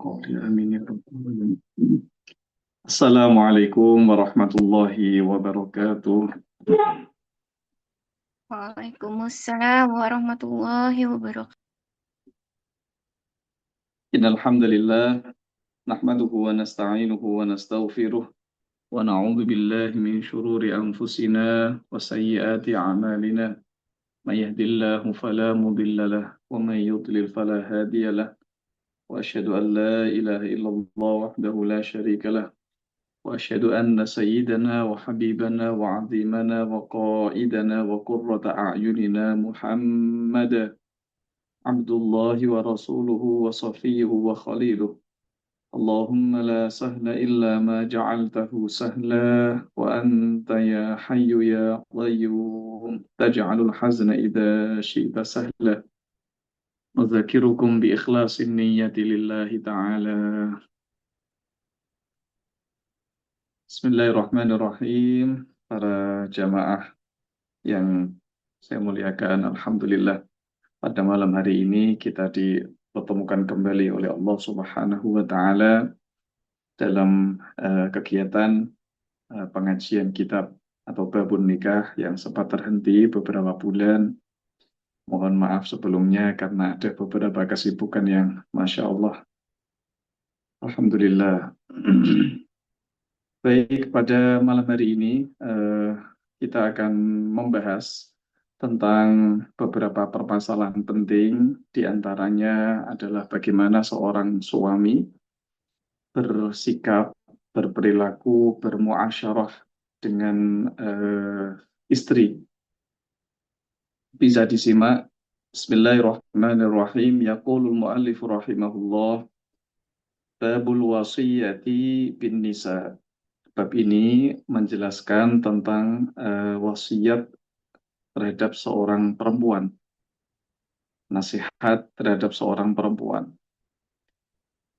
قولي آمين يا رب العالمين. السلام عليكم ورحمة الله وبركاته. Waalaikumsalam warahmatullahi wabarakatuh. إن الحمد لله نحمده ونستعينه ونستغفره ونعوذ بالله من شرور أنفسنا وسيئات أعمالنا. من يهد الله فلا مضل له ومن يضلل فلا هادي له، وأشهد أن لا إله إلا الله وحده لا شريك له، وأشهد أن سيدنا وحبيبنا وعظيمنا وقائدنا وقرة أعيننا محمدا عبد الله ورسوله وصفيه وخليله. اللهم لا سهل إلا ما جعلته سهلا، وأنت يا حي يا قيوم تجعل الحزن إذا شئت سهلا. أذكركم بإخلاص النية لله تعالى. Bismillahirrahmanirrahim. Para jamaah yang saya muliakan, Alhamdulillah, pada malam hari ini kita dipertemukan kembali oleh Allah Subhanahu wa Ta'ala dalam kegiatan pengajian kitab atau babun nikah yang sempat terhenti beberapa bulan. Mohon maaf sebelumnya karena ada beberapa kesibukan yang Masya Allah. Alhamdulillah. Baik, pada malam hari ini kita akan membahas tentang beberapa permasalahan penting. Di antaranya adalah bagaimana seorang suami bersikap, berperilaku, bermuasyarah dengan istri. Bisa disimak. Bismillahirrahmanirrahim. Yaqulul mu'allif rahimahullah. Babul wasiyati bin nisa. Bab ini menjelaskan tentang wasiat terhadap seorang perempuan, nasihat terhadap seorang perempuan.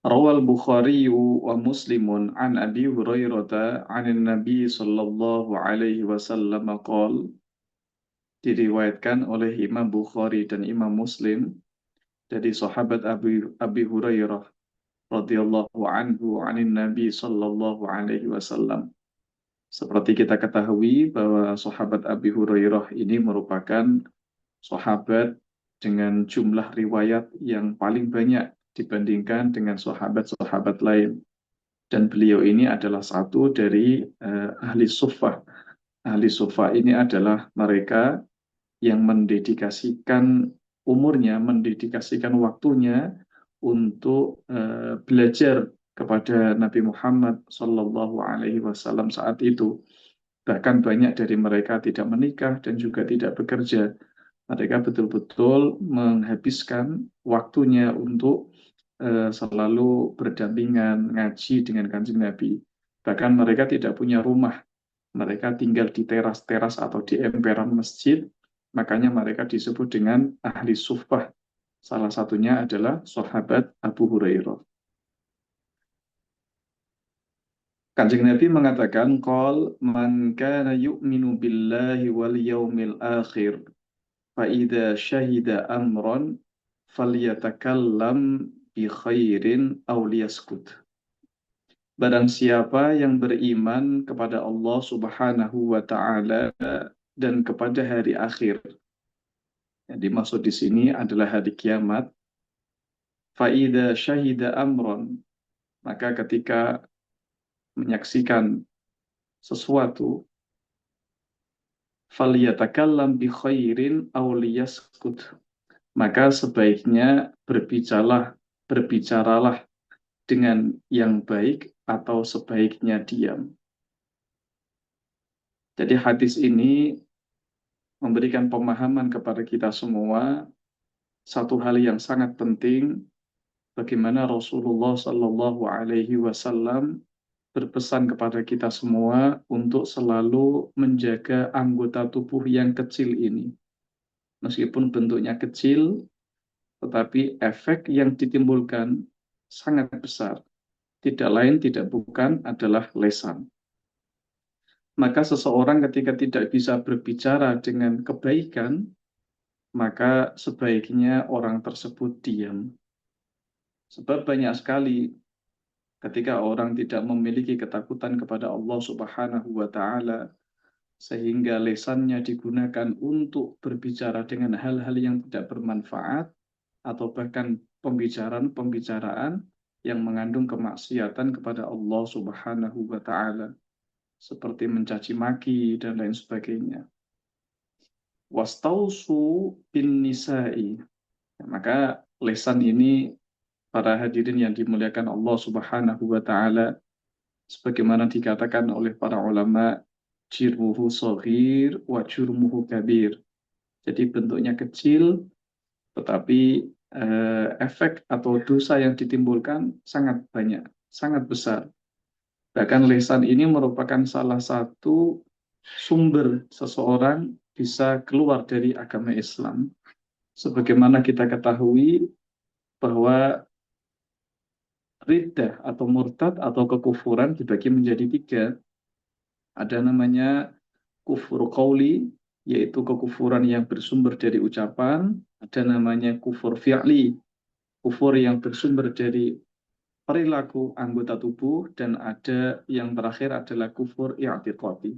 Rawal Bukhari wa Muslimun an Abi Hurairah an Nabi sallallahu alaihi wasallam qol. Diriwayatkan oleh Imam Bukhari dan Imam Muslim dari sahabat Abi Hurairah radhiyallahu anhu anin Nabi sallallahu alaihi wasallam. Seperti kita ketahui bahwa sahabat Abi Hurairah ini merupakan sahabat dengan jumlah riwayat yang paling banyak dibandingkan dengan sahabat-sahabat lain. Dan beliau ini adalah satu dari ahli suffah. Ahli suffah ini adalah mereka yang mendedikasikan umurnya, mendedikasikan waktunya untuk belajar kepada Nabi Muhammad Sallallahu Alaihi Wasallam saat itu. Bahkan banyak dari mereka tidak menikah dan juga tidak bekerja. Mereka betul-betul menghabiskan waktunya untuk selalu berdampingan ngaji dengan Kanjeng Nabi. Bahkan mereka tidak punya rumah. Mereka tinggal di teras-teras atau di emperan masjid. Makanya mereka disebut dengan ahli suffah. Salah satunya adalah sahabat Abu Hurairah. Kanjeng Nabi mengatakan, qol man kana yu'minu billahi wal yaumil akhir fa idza syahida amran falyatakallam bi khairin aw liyaskut. Barang siapa yang beriman kepada Allah Subhanahu wa taala dan kepada hari akhir. Yang dimaksud di sini adalah hari kiamat. Fa idza syahida amran, maka ketika menyaksikan sesuatu, falyatakallam bi khairin aw liyaskut, maka sebaiknya berbicaralah dengan yang baik atau sebaiknya diam. Jadi hadis ini memberikan pemahaman kepada kita semua satu hal yang sangat penting, bagaimana Rasulullah Shallallahu Alaihi Wasallam berpesan kepada kita semua untuk selalu menjaga anggota tubuh yang kecil ini. Meskipun bentuknya kecil, tetapi efek yang ditimbulkan sangat besar. Tidak lain, tidak bukan adalah lisan. Maka seseorang ketika tidak bisa berbicara dengan kebaikan, maka sebaiknya orang tersebut diam. Sebab banyak sekali ketika orang tidak memiliki ketakutan kepada Allah Subhanahu wa Ta'ala, sehingga lesannya digunakan untuk berbicara dengan hal-hal yang tidak bermanfaat, atau bahkan pembicaraan-pembicaraan yang mengandung kemaksiatan kepada Allah Subhanahu wa Ta'ala, seperti mencaci maki dan lain sebagainya. Wastausu bin nisa'i. Maka lesan ini, para hadirin yang dimuliakan Allah Subhanahu wa Ta'ala, sebagaimana dikatakan oleh para ulama, jirmuhu shaghir wa jurmuhu kabir. Jadi bentuknya kecil, tetapi efek atau dosa yang ditimbulkan sangat banyak, sangat besar. Bahkan lesan ini merupakan salah satu sumber seseorang bisa keluar dari agama Islam. Sebagaimana kita ketahui bahwa riddah atau murtad atau kekufuran dibagi menjadi tiga. Ada namanya kufur qauli, yaitu kekufuran yang bersumber dari ucapan. Ada namanya kufur fi'li, kufur yang bersumber dari perilaku anggota tubuh. Dan ada yang terakhir adalah kufur i'tiqadi.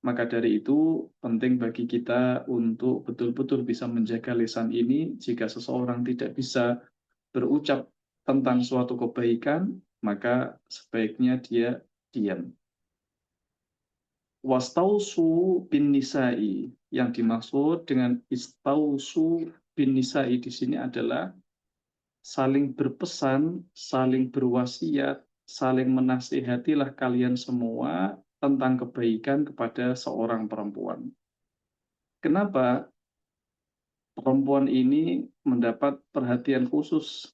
Maka dari itu penting bagi kita untuk betul-betul bisa menjaga lisan ini. Jika seseorang tidak bisa berucap tentang suatu kebaikan, maka sebaiknya dia diam. Wastausu bin nisa'i, yang dimaksud dengan istausu bin nisa'i di sini adalah saling berpesan, saling berwasiat, saling menasihatilah kalian semua tentang kebaikan kepada seorang perempuan. Kenapa perempuan ini mendapat perhatian khusus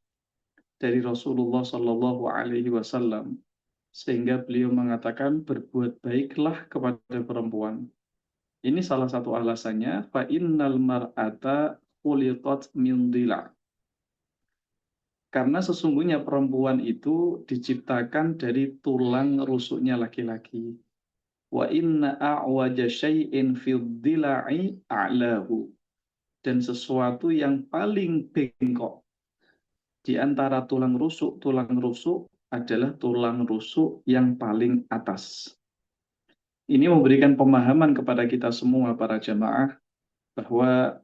dari Rasulullah Shallallahu Alaihi Wasallam, sehingga beliau mengatakan berbuat baiklah kepada perempuan. Ini salah satu alasannya, fa innal mar'ata khuliqat min dhila. Karena sesungguhnya perempuan itu diciptakan dari tulang rusuknya laki-laki. Wa inna a'waja syai'in fid dhila'i a'lahu. Dan sesuatu yang paling bengkok di antara tulang rusuk adalah tulang rusuk yang paling atas. Ini memberikan pemahaman kepada kita semua para jamaah bahwa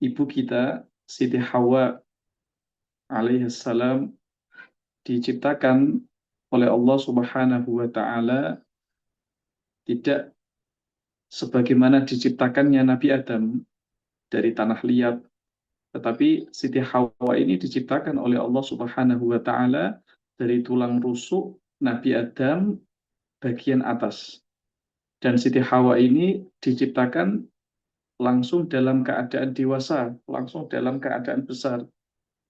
ibu kita Siti Hawa alaihissalam diciptakan oleh Allah Subhanahu wa Ta'ala tidak sebagaimana diciptakannya Nabi Adam dari tanah liat, tetapi Siti Hawa ini diciptakan oleh Allah Subhanahu wa Ta'ala dari tulang rusuk Nabi Adam bagian atas. Dan Siti Hawa ini diciptakan langsung dalam keadaan dewasa, langsung dalam keadaan besar.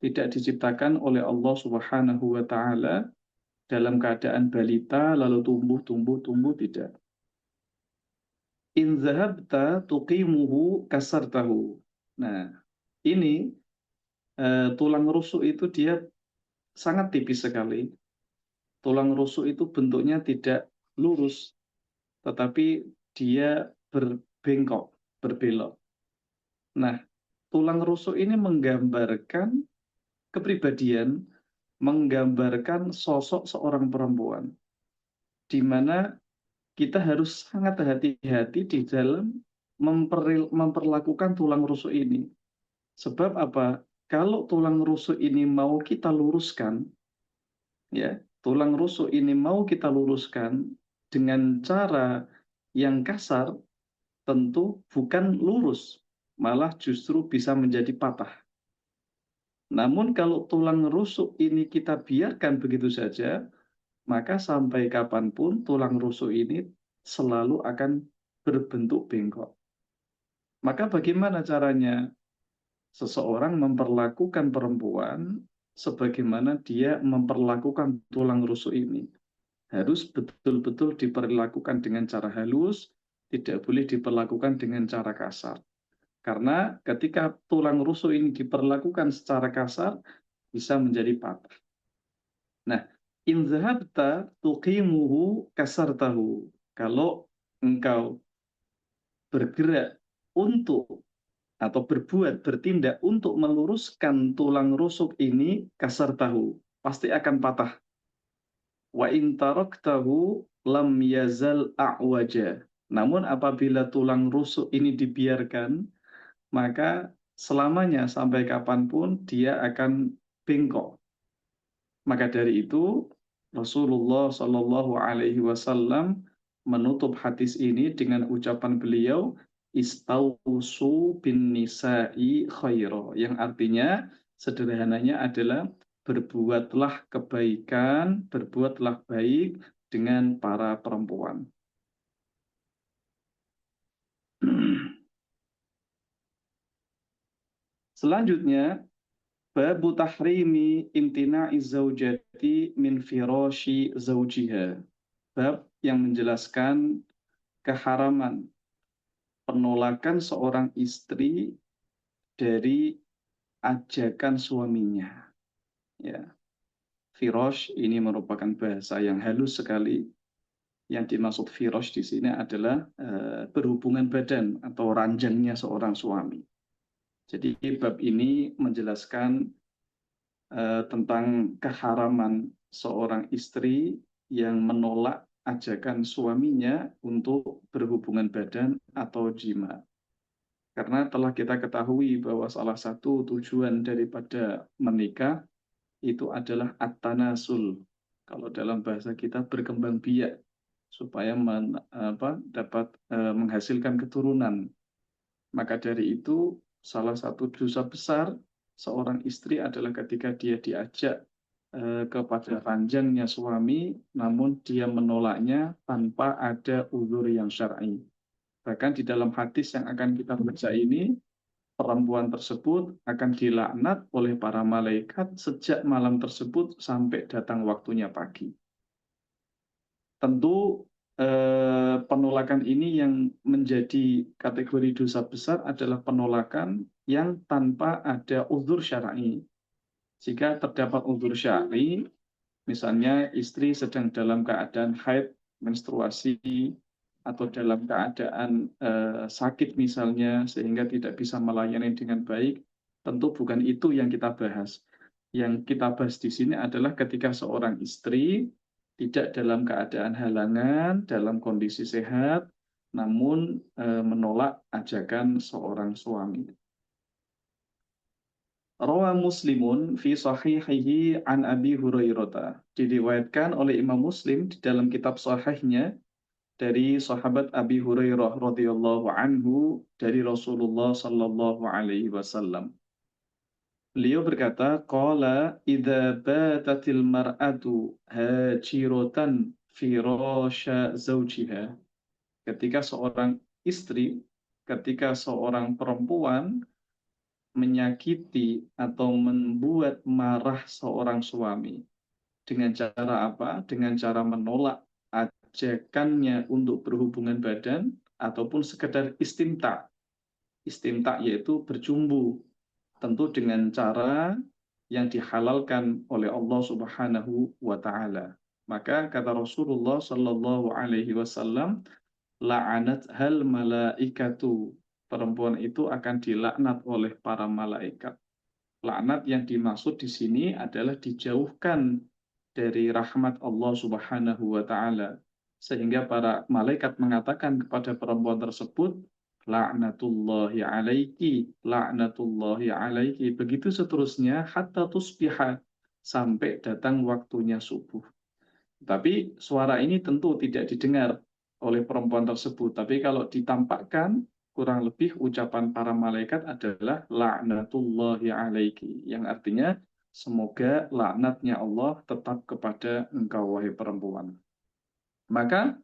Tidak diciptakan oleh Allah Subhanahu wa Ta'ala dalam keadaan balita lalu tumbuh, tidak. In zahabta tuqimuhu kasartahu. Nah, ini tulang rusuk itu dia sangat tipis sekali. Tulang rusuk itu bentuknya tidak lurus, tetapi dia berbengkok, berbelok. Nah, tulang rusuk ini menggambarkan kepribadian, menggambarkan sosok seorang perempuan, di mana kita harus sangat hati-hati di dalam memperlakukan tulang rusuk ini. Sebab apa? Kalau tulang rusuk ini mau kita luruskan, ya, tulang rusuk ini mau kita luruskan dengan cara yang kasar, tentu bukan lurus, malah justru bisa menjadi patah. Namun kalau tulang rusuk ini kita biarkan begitu saja, maka sampai kapanpun tulang rusuk ini selalu akan berbentuk bengkok. Maka bagaimana caranya seseorang memperlakukan perempuan sebagaimana dia memperlakukan tulang rusuk ini? Harus betul-betul diperlakukan dengan cara halus, tidak boleh diperlakukan dengan cara kasar. Karena ketika tulang rusuk ini diperlakukan secara kasar, bisa menjadi patah. Nah, in zahabta tuqimuhu kasartahu. Kalau engkau bergerak untuk atau bertindak untuk meluruskan tulang rusuk ini, kasar tahu, pasti akan patah. Wa in taraktahu lam yazal a'waja. Namun apabila tulang rusuk ini dibiarkan, maka selamanya sampai kapanpun dia akan bengkok. Maka dari itu Rasulullah Shallallahu Alaihi Wasallam menutup hadis ini dengan ucapan beliau, istausu bin nisa'i khaira, yang artinya sederhananya adalah berbuatlah kebaikan, berbuatlah baik dengan para perempuan. Selanjutnya, babu tahrimi imtina'i zaujati min firashi zaujiha. Bab yang menjelaskan keharaman penolakan seorang istri dari ajakan suaminya. Ya, firosh ini merupakan bahasa yang halus sekali. Yang dimaksud firosh di sini adalah berhubungan badan atau ranjangnya seorang suami. Jadi bab ini menjelaskan tentang keharaman seorang istri yang menolak ajakan suaminya untuk berhubungan badan atau jima. Karena telah kita ketahui bahwa salah satu tujuan daripada menikah itu adalah at-tanasul. Kalau dalam bahasa kita berkembang biak supaya dapat menghasilkan keturunan. Maka dari itu salah satu dosa besar seorang istri adalah ketika dia diajak kepada ranjangnya suami, namun dia menolaknya tanpa ada uzur yang syar'i. Bahkan di dalam hadis yang akan kita baca ini, perempuan tersebut akan dilaknat oleh para malaikat sejak malam tersebut sampai datang waktunya pagi. Tentu penolakan ini yang menjadi kategori dosa besar adalah penolakan yang tanpa ada uzur syar'i. Jika terdapat uzur syar'i, misalnya istri sedang dalam keadaan haid, menstruasi, atau dalam keadaan sakit misalnya, sehingga tidak bisa melayani dengan baik, tentu bukan itu yang kita bahas. Yang kita bahas di sini adalah ketika seorang istri tidak dalam keadaan halangan, dalam kondisi sehat, namun menolak ajakan seorang suami. Rawa Muslimun fi sahihihi an Abi Hurairah. Diriwayatkan oleh Imam Muslim di dalam kitab sahihnya dari sahabat Abi Hurairah radhiyallahu anhu dari Rasulullah sallallahu alaihi wasallam. Beliau berkata, qala idza batatil mar'atu hajiratan firasha zawjiha. Ketika seorang istri, ketika seorang perempuan menyakiti atau membuat marah seorang suami. Dengan cara apa? Dengan cara menolak ajakannya untuk berhubungan badan ataupun sekedar istimta. Istimta yaitu berjumbu. Tentu dengan cara yang dihalalkan oleh Allah Subhanahu wa taala. Maka kata Rasulullah sallallahu alaihi wasallam, la'anat hal malaikatu. Perempuan itu akan dilaknat oleh para malaikat. Laknat yang dimaksud di sini adalah dijauhkan dari rahmat Allah Subhanahu wa taala. Sehingga para malaikat mengatakan kepada perempuan tersebut, laknatullahi alaiki, laknatullahi alaiki. Begitu seterusnya hatta tusbiha sampai datang waktunya subuh. Tapi suara ini tentu tidak didengar oleh perempuan tersebut. Tapi kalau ditampakkan, kurang lebih ucapan para malaikat adalah la'natullahi alaiki. Yang artinya, semoga laknatnya Allah tetap kepada engkau, wahai perempuan. Maka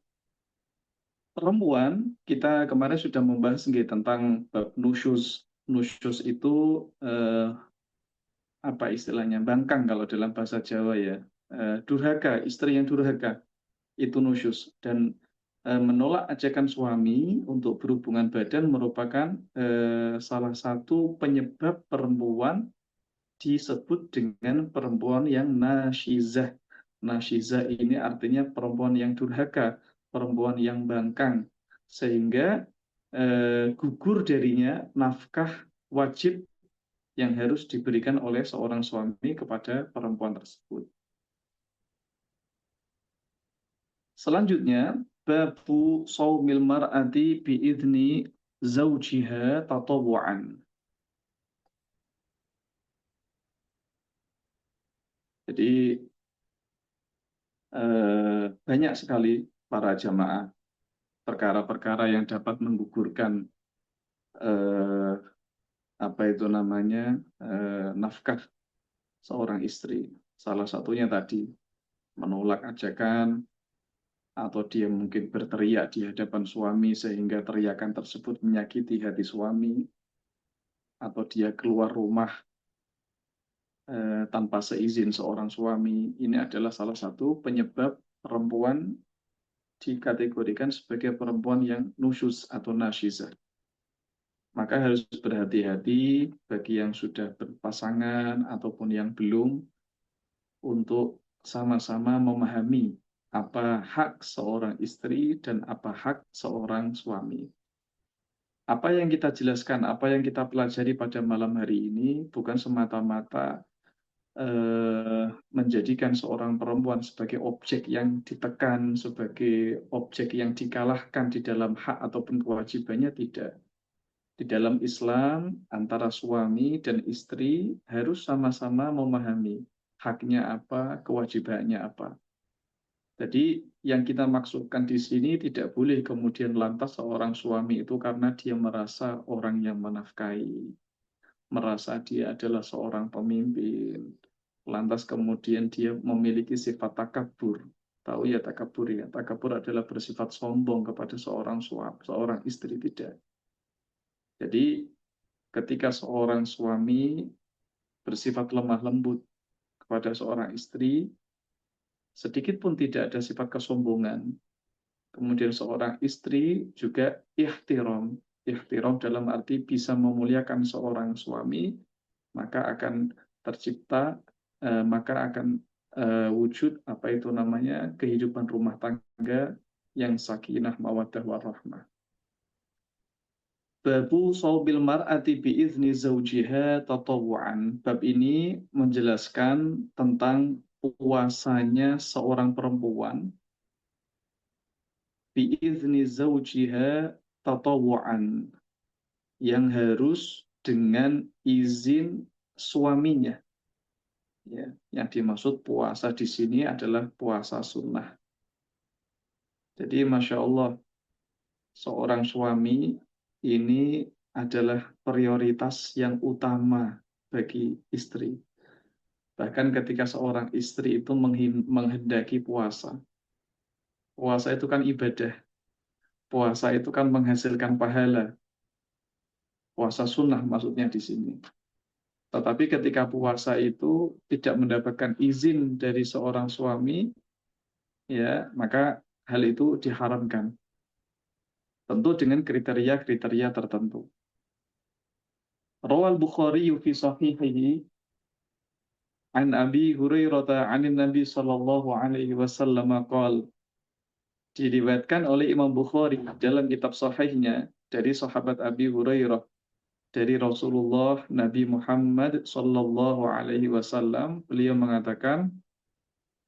perempuan, kita kemarin sudah membahas tentang bab nusyuz. Nusyuz itu apa istilahnya? Bangkang kalau dalam bahasa Jawa ya. Durhaka, istri yang durhaka itu nusyus, dan menolak ajakan suami untuk berhubungan badan merupakan salah satu penyebab perempuan disebut dengan perempuan yang nasyizah. Nasyizah ini artinya perempuan yang durhaka, perempuan yang bangkang, sehingga gugur darinya nafkah wajib yang harus diberikan oleh seorang suami kepada perempuan tersebut. Selanjutnya, babu shaumil mar'ati biidzni zawjiha tatawu'an. Jadi banyak sekali para jamaah perkara-perkara yang dapat menggugurkan eh, apa itu namanya nafkah seorang istri. Salah satunya tadi menolak ajakan, atau dia mungkin berteriak di hadapan suami sehingga teriakan tersebut menyakiti hati suami, atau dia keluar rumah tanpa seizin seorang suami. Ini adalah salah satu penyebab perempuan dikategorikan sebagai perempuan yang nusyuz atau nasyizah. Maka harus berhati-hati bagi yang sudah berpasangan ataupun yang belum untuk sama-sama memahami apa hak seorang istri dan apa hak seorang suami. Apa yang kita jelaskan, apa yang kita pelajari pada malam hari ini bukan semata-mata menjadikan seorang perempuan sebagai objek yang ditekan, sebagai objek yang dikalahkan di dalam hak ataupun kewajibannya, tidak. Di dalam Islam, antara suami dan istri harus sama-sama memahami haknya apa, kewajibannya apa. Jadi yang kita maksudkan di sini tidak boleh kemudian lantas seorang suami itu karena dia merasa orang yang menafkahi, merasa dia adalah seorang pemimpin, lantas kemudian dia memiliki sifat takabur. Tahu ya takabur ya? Takabur adalah bersifat sombong kepada seorang suami, seorang istri, tidak. Jadi ketika seorang suami bersifat lemah lembut kepada seorang istri, sedikit pun tidak ada sifat kesombongan. Kemudian seorang istri juga ihtiram. Ihtiram dalam arti bisa memuliakan seorang suami, maka akan tercipta, maka akan wujud apa itu namanya kehidupan rumah tangga yang sakinah mawaddah warahmah. Babu shaubil mar'ati biizni zawjiha tatawu'an. Bab ini menjelaskan tentang puasanya seorang perempuan biizni zawjiha tatawu'an, yang harus dengan izin suaminya. Ya, yang dimaksud puasa di sini adalah puasa sunnah. Jadi Masya Allah, seorang suami ini adalah prioritas yang utama bagi istri. Bahkan ketika seorang istri itu menghendaki puasa. Puasa itu kan ibadah. Puasa itu kan menghasilkan pahala. Puasa sunnah maksudnya di sini. Tetapi ketika puasa itu tidak mendapatkan izin dari seorang suami, ya, maka hal itu diharamkan. Tentu dengan kriteria-kriteria tertentu. Rawal Bukhari fi sahihihi an Abi Hurairah an Nabi sallallahu alaihi wasallam qala, diriwayatkan oleh Imam Bukhari dalam kitab sahihnya dari sahabat Abi Hurairah dari Rasulullah Nabi Muhammad sallallahu alaihi wasallam, beliau mengatakan,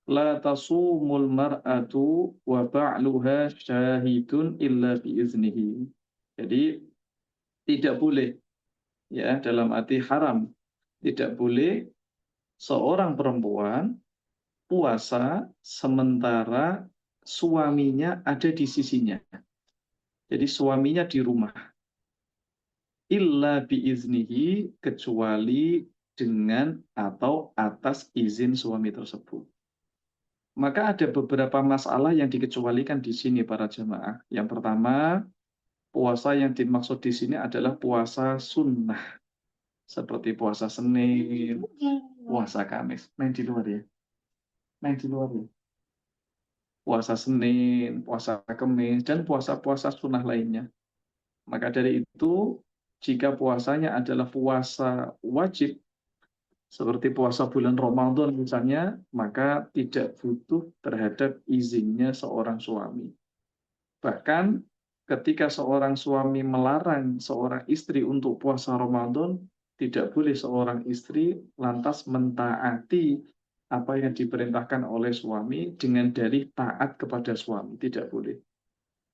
la tasumul mar'atu wa ba'luha syahidun illa biiznihi. Jadi tidak boleh, ya, dalam arti haram, tidak boleh seorang perempuan puasa sementara suaminya ada di sisinya. Jadi suaminya di rumah. Illa biiznihi, kecuali dengan atau atas izin suami tersebut. Maka ada beberapa masalah yang dikecualikan di sini para jamaah. Yang pertama, puasa yang dimaksud di sini adalah puasa sunnah. Seperti puasa Senin, puasa Kamis. Main di luar ya. Main di luar ya. Puasa Senin, puasa Kamis, dan puasa-puasa sunnah lainnya. Maka dari itu, jika puasanya adalah puasa wajib, seperti puasa bulan Ramadan misalnya, maka tidak butuh terhadap izinnya seorang suami. Bahkan ketika seorang suami melarang seorang istri untuk puasa Ramadan, tidak boleh seorang istri lantas mentaati apa yang diperintahkan oleh suami dengan dalih taat kepada suami. Tidak boleh.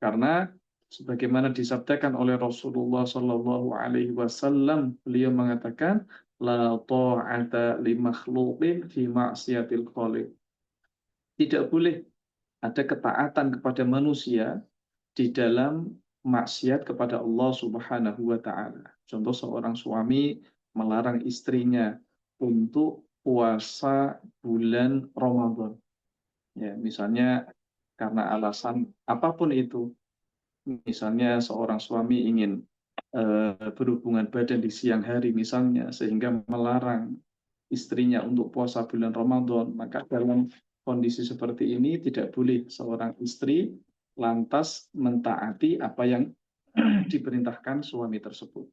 Karena sebagaimana disabdakan oleh Rasulullah Shallallahu Alaihi Wasallam, beliau mengatakan, la ta'ata li makhluqin fi ma'siyatil khaliq. Tidak boleh ada ketaatan kepada manusia di dalam maksiat kepada Allah Subhanahu wa taala. Contoh seorang suami melarang istrinya untuk puasa bulan Ramadan. Ya, misalnya karena alasan apapun itu. Misalnya seorang suami ingin berhubungan badan di siang hari misalnya sehingga melarang istrinya untuk puasa bulan Ramadan, maka dalam kondisi seperti ini tidak boleh seorang istri lantas mentaati apa yang diperintahkan suami tersebut.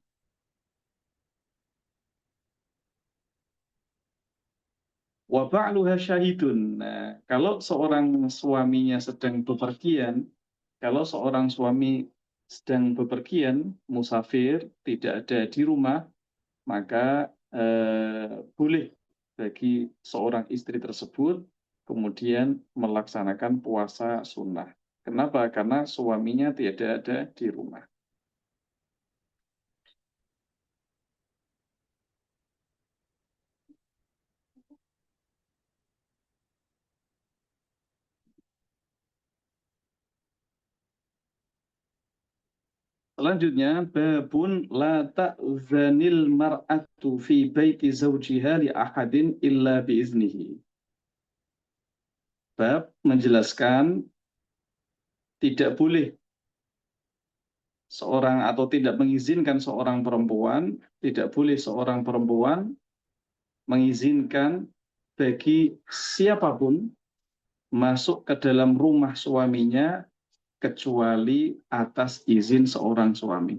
Wa ba'luha syahidun. Nah, kalau seorang suaminya sedang bepergian, kalau seorang suami sedang bepergian, musafir, tidak ada di rumah, maka boleh bagi seorang istri tersebut kemudian melaksanakan puasa sunnah. Kenapa? Karena suaminya tidak ada di rumah. Selanjutnya, babun la ta'zanil mar'atu fi baiti zawjiha li ahadin illa biiznihi. Bab menjelaskan tidak boleh seorang atau tidak mengizinkan seorang perempuan, tidak boleh seorang perempuan mengizinkan bagi siapapun masuk ke dalam rumah suaminya kecuali atas izin seorang suami.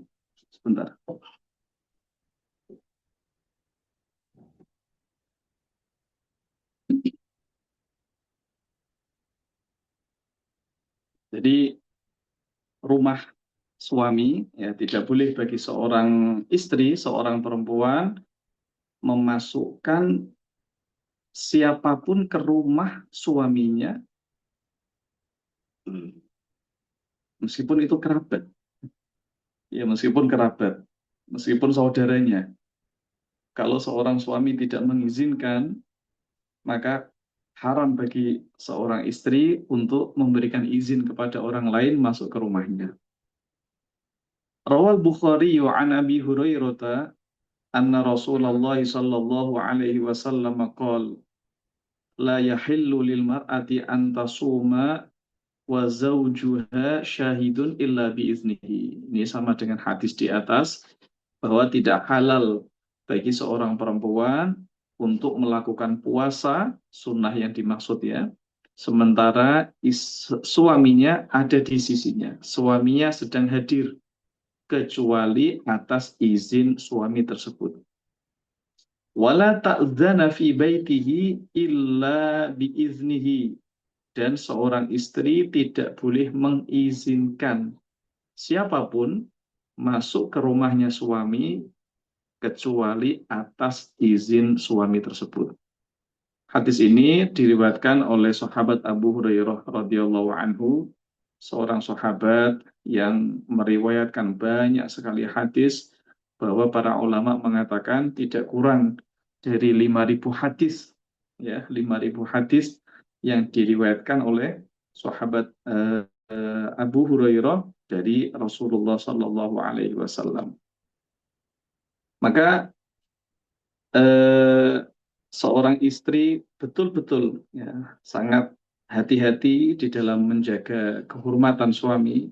Sebentar. Jadi rumah suami ya tidak boleh bagi seorang istri, seorang perempuan memasukkan siapapun ke rumah suaminya meskipun itu kerabat. Ya meskipun kerabat, meskipun saudaranya. Kalau seorang suami tidak mengizinkan, maka haram bagi seorang istri untuk memberikan izin kepada orang lain masuk ke rumahnya. Rawal Bukhari an Abi Hurairah anna Rasulullah sallallahu alaihi wasallam qala la yahillu lil mar'ati an tasuma wa zawjuha syahidun illa biiznihi. Ini sama dengan hadis di atas bahwa tidak halal bagi seorang perempuan untuk melakukan puasa sunnah yang dimaksud ya, sementara suaminya ada di sisinya, suaminya sedang hadir kecuali atas izin suami tersebut. Wala ta'dzana fi baitihi illa biiznihi, dan seorang istri tidak boleh mengizinkan siapapun masuk ke rumahnya suami kecuali atas izin suami tersebut. Hadis ini diriwayatkan oleh sahabat Abu Hurairah radhiyallahu anhu, seorang sahabat yang meriwayatkan banyak sekali hadis, bahwa para ulama mengatakan tidak kurang dari 5.000 hadis, ya 5.000 hadis yang diriwayatkan oleh sahabat Abu Hurairah dari Rasulullah Sallallahu Alaihi Wasallam. Maka eh, seorang istri betul-betul ya, sangat hati-hati di dalam menjaga kehormatan suami,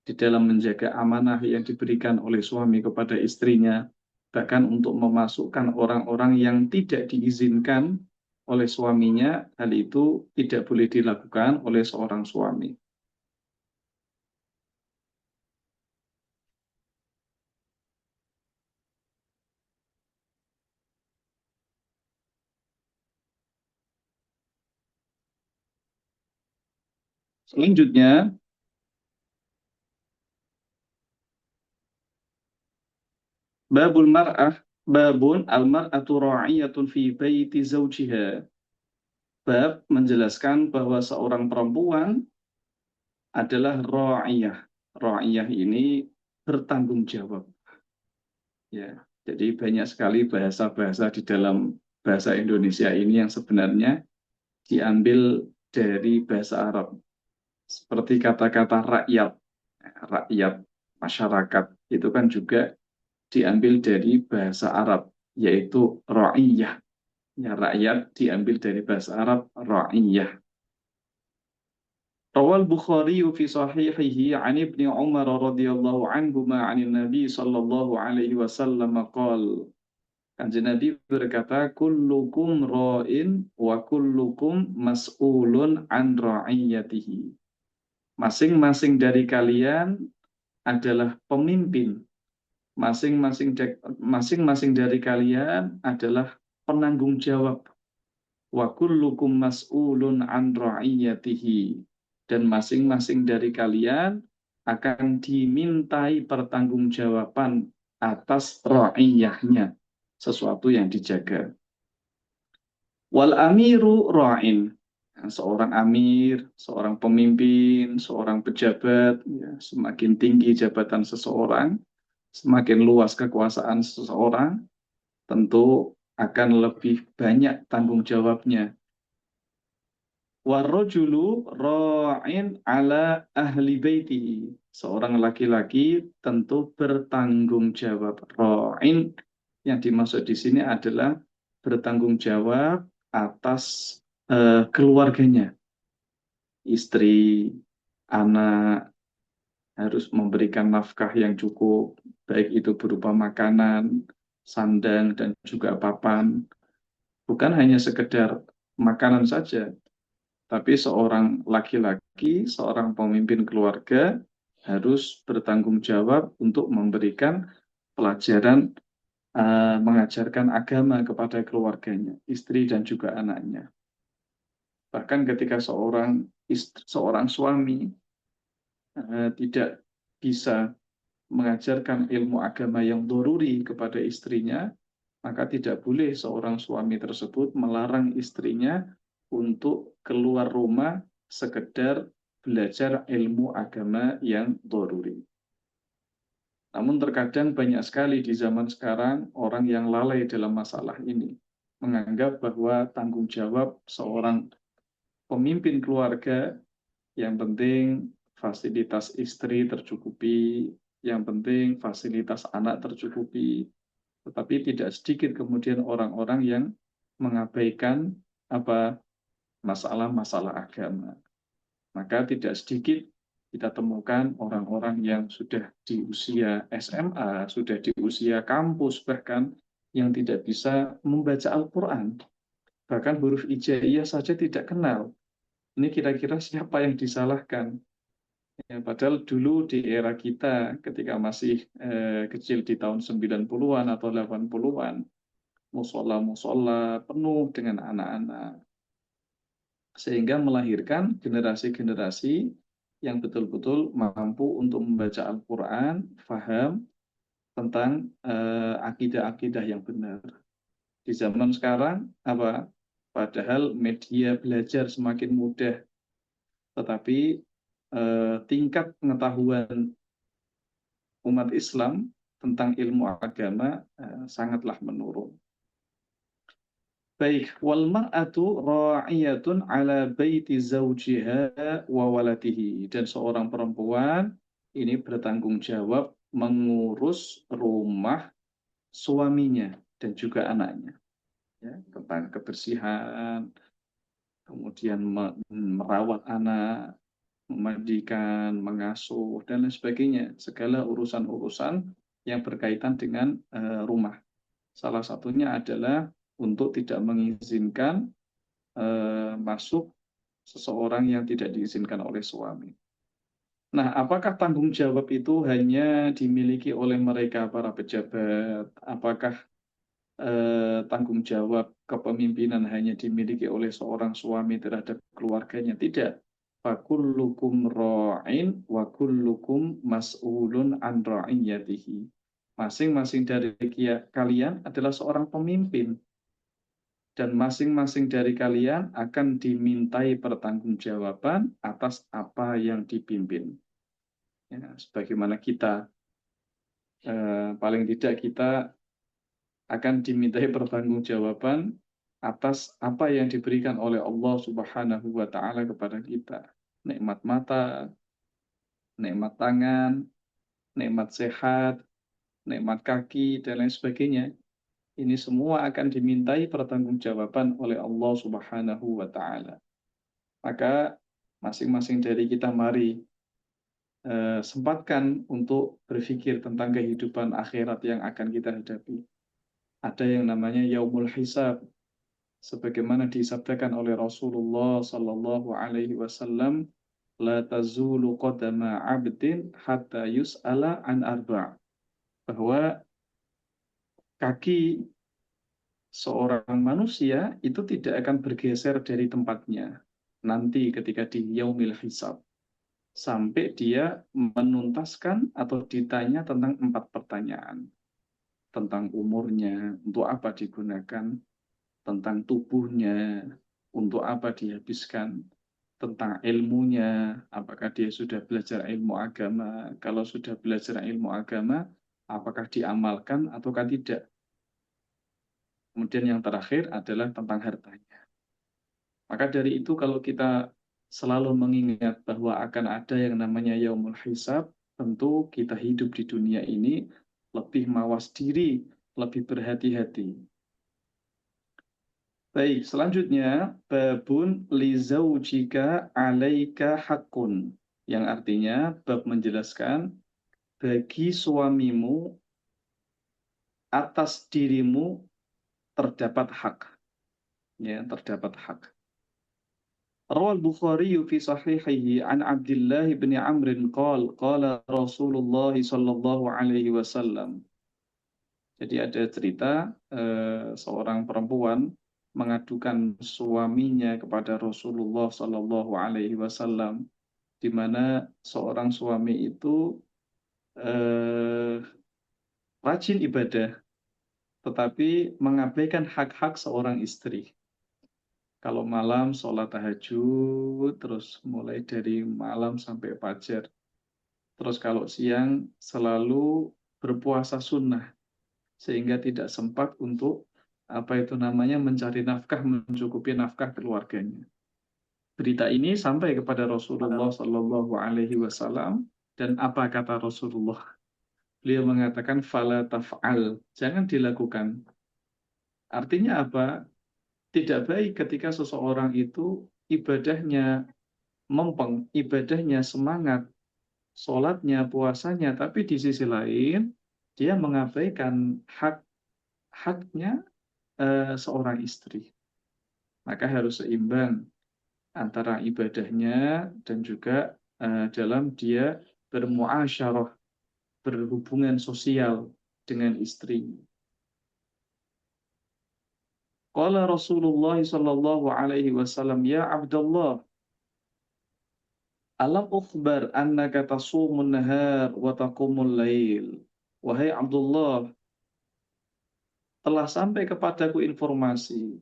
di dalam menjaga amanah yang diberikan oleh suami kepada istrinya, bahkan untuk memasukkan orang-orang yang tidak diizinkan oleh suaminya, hal itu tidak boleh dilakukan oleh seorang suami. Selanjutnya, Babul mar'ah, babun al-mar'atu ra'iyatun fi baiti zawjiha. Bab menjelaskan bahwa seorang perempuan adalah ra'iyah. Ra'iyah ini bertanggung jawab. Ya, jadi banyak sekali bahasa-bahasa di dalam bahasa Indonesia ini yang sebenarnya diambil dari bahasa Arab. Seperti kata-kata rakyat, rakyat, masyarakat, itu kan juga diambil dari bahasa Arab, yaitu ra'iyah. Ya, rakyat diambil dari bahasa Arab, ra'iyah. Rawal Bukhari fi sahihihi an ibni Umar radhiyallahu anhuma an Nabi sallallahu alaihi wasallam qala. Kanjeng Nabi berkata, kullukum ra'in wa kullukum mas'ulun an ra'iyatihi. Masing-masing dari kalian adalah pemimpin. Masing-masing dari kalian adalah penanggung jawab. Wa kullukum mas'ulun an ra'iyatihi. Dan masing-masing dari kalian akan dimintai pertanggungjawaban atas ra'iyahnya, sesuatu yang dijaga. Wal amiru ra'in. Seorang amir, seorang pemimpin, seorang pejabat, ya, semakin tinggi jabatan seseorang, semakin luas kekuasaan seseorang, tentu akan lebih banyak tanggung jawabnya. Warrojulu ra'in ala ahli baitihi. Seorang laki-laki tentu bertanggung jawab. Ra'in yang dimaksud di sini adalah bertanggung jawab atas keluarganya. Istri, anak, harus memberikan nafkah yang cukup, baik itu berupa makanan, sandang, dan juga papan. Bukan hanya sekedar makanan saja, tapi seorang laki-laki, seorang pemimpin keluarga harus bertanggung jawab untuk memberikan pelajaran, mengajarkan agama kepada keluarganya, istri dan juga anaknya. Bahkan ketika seorang suami tidak bisa mengajarkan ilmu agama yang doruri kepada istrinya, maka tidak boleh seorang suami tersebut melarang istrinya untuk keluar rumah sekedar belajar ilmu agama yang doruri. Namun terkadang banyak sekali di zaman sekarang orang yang lalai dalam masalah ini, menganggap bahwa tanggung jawab seorang pemimpin keluarga yang penting fasilitas istri tercukupi, yang penting fasilitas anak tercukupi, tetapi tidak sedikit kemudian orang-orang yang mengabaikan masalah-masalah agama. Maka tidak sedikit kita temukan orang-orang yang sudah di usia SMA, sudah di usia kampus bahkan, yang tidak bisa membaca Al-Quran. Bahkan huruf hijaiyah saja tidak kenal. Ini kira-kira siapa yang disalahkan? Ya, padahal dulu di era kita ketika masih kecil di tahun 90-an atau 80-an, musola-musola penuh dengan anak-anak. Sehingga melahirkan generasi-generasi yang betul-betul mampu untuk membaca Al-Quran, faham tentang akidah-akidah yang benar. Di zaman sekarang, padahal media belajar semakin mudah, tetapi tingkat pengetahuan umat Islam tentang ilmu agama sangatlah menurun. Baik, wal mar'atu ra'iyatun ala baiti zawjiha wa waladihi. Dan seorang perempuan ini bertanggung jawab mengurus rumah suaminya dan juga anaknya. Ya, tentang kebersihan, kemudian merawat anak, memandikan, mengasuh, dan lain sebagainya. Segala urusan-urusan yang berkaitan dengan rumah. Salah satunya adalah untuk tidak mengizinkan masuk seseorang yang tidak diizinkan oleh suami. Nah, apakah tanggung jawab itu hanya dimiliki oleh mereka para pejabat? Apakah tanggung jawab kepemimpinan hanya dimiliki oleh seorang suami terhadap keluarganya? Tidak. Fakullukum ra'in wa kullukum mas'ulun an ra'iyatihi. Masing-masing dari kalian adalah seorang pemimpin, dan masing-masing dari kalian akan dimintai pertanggungjawaban atas apa yang dipimpin. Ya, sebagaimana kita, paling tidak kita akan dimintai pertanggungjawaban atas apa yang diberikan oleh Allah Subhanahu wa taala kepada kita. Nikmat mata, nikmat tangan, nikmat sehat, nikmat kaki, dan lain sebagainya. Ini semua akan dimintai pertanggungjawaban oleh Allah Subhanahu wa taala. Maka masing-masing dari kita mari sempatkan untuk berpikir tentang kehidupan akhirat yang akan kita hadapi. Ada yang namanya yaumul hisab, sebagaimana disabdakan oleh Rasulullah sallallahu alaihi wasallam, la tazulu qadama 'abdin hatta yus'ala an arba', bahwa kaki seorang manusia itu tidak akan bergeser dari tempatnya nanti ketika di yaumil hisab sampai dia menuntaskan atau ditanya tentang 4 pertanyaan. Tentang umurnya, untuk apa digunakan, tentang tubuhnya, untuk apa dihabiskan, tentang ilmunya, apakah dia sudah belajar ilmu agama, kalau sudah belajar ilmu agama, apakah diamalkan ataukah tidak. Kemudian yang terakhir adalah tentang hartanya. Maka dari itu kalau kita selalu mengingat bahwa akan ada yang namanya yaumul hisab, tentu kita hidup di dunia ini lebih mawas diri, lebih berhati-hati. Baik, selanjutnya babun li zaujika 'alaika haqqun, yang artinya bab menjelaskan bagi suamimu atas dirimu terdapat hak. Ya, terdapat hak. Rawal Bukhari fi sahihihi an Abdullah bin Amr qala Rasulullah sallallahu alaihi wasallam. Jadi ada cerita seorang perempuan mengadukan suaminya kepada Rasulullah sallallahu alaihi wasallam, di mana seorang suami itu eh, rajin ibadah tetapi mengabaikan hak-hak seorang istri. Kalau malam sholat tahajud, terus mulai dari malam sampai fajar. Terus kalau siang selalu berpuasa sunnah, sehingga tidak sempat untuk apa itu namanya mencari nafkah, mencukupi nafkah keluarganya. Berita ini sampai kepada Rasulullah Shallallahu Alaihi Wasallam, dan apa kata Rasulullah? Beliau mengatakan fala taf'al, jangan dilakukan. Artinya apa? Tidak baik ketika seseorang itu ibadahnya mempeng, ibadahnya semangat, sholatnya, puasanya, tapi di sisi lain dia mengabaikan haknya seorang istri. Maka harus seimbang antara ibadahnya dan juga dalam dia bermuasyarah, berhubungan sosial dengan istri. Qala Rasulullah sallallahu alaihi wasallam, ya Abdullah, alam ukhbar annaka tasumun nahar wa taqumul lail. Wahai Abdullah, telah sampai kepadaku informasi,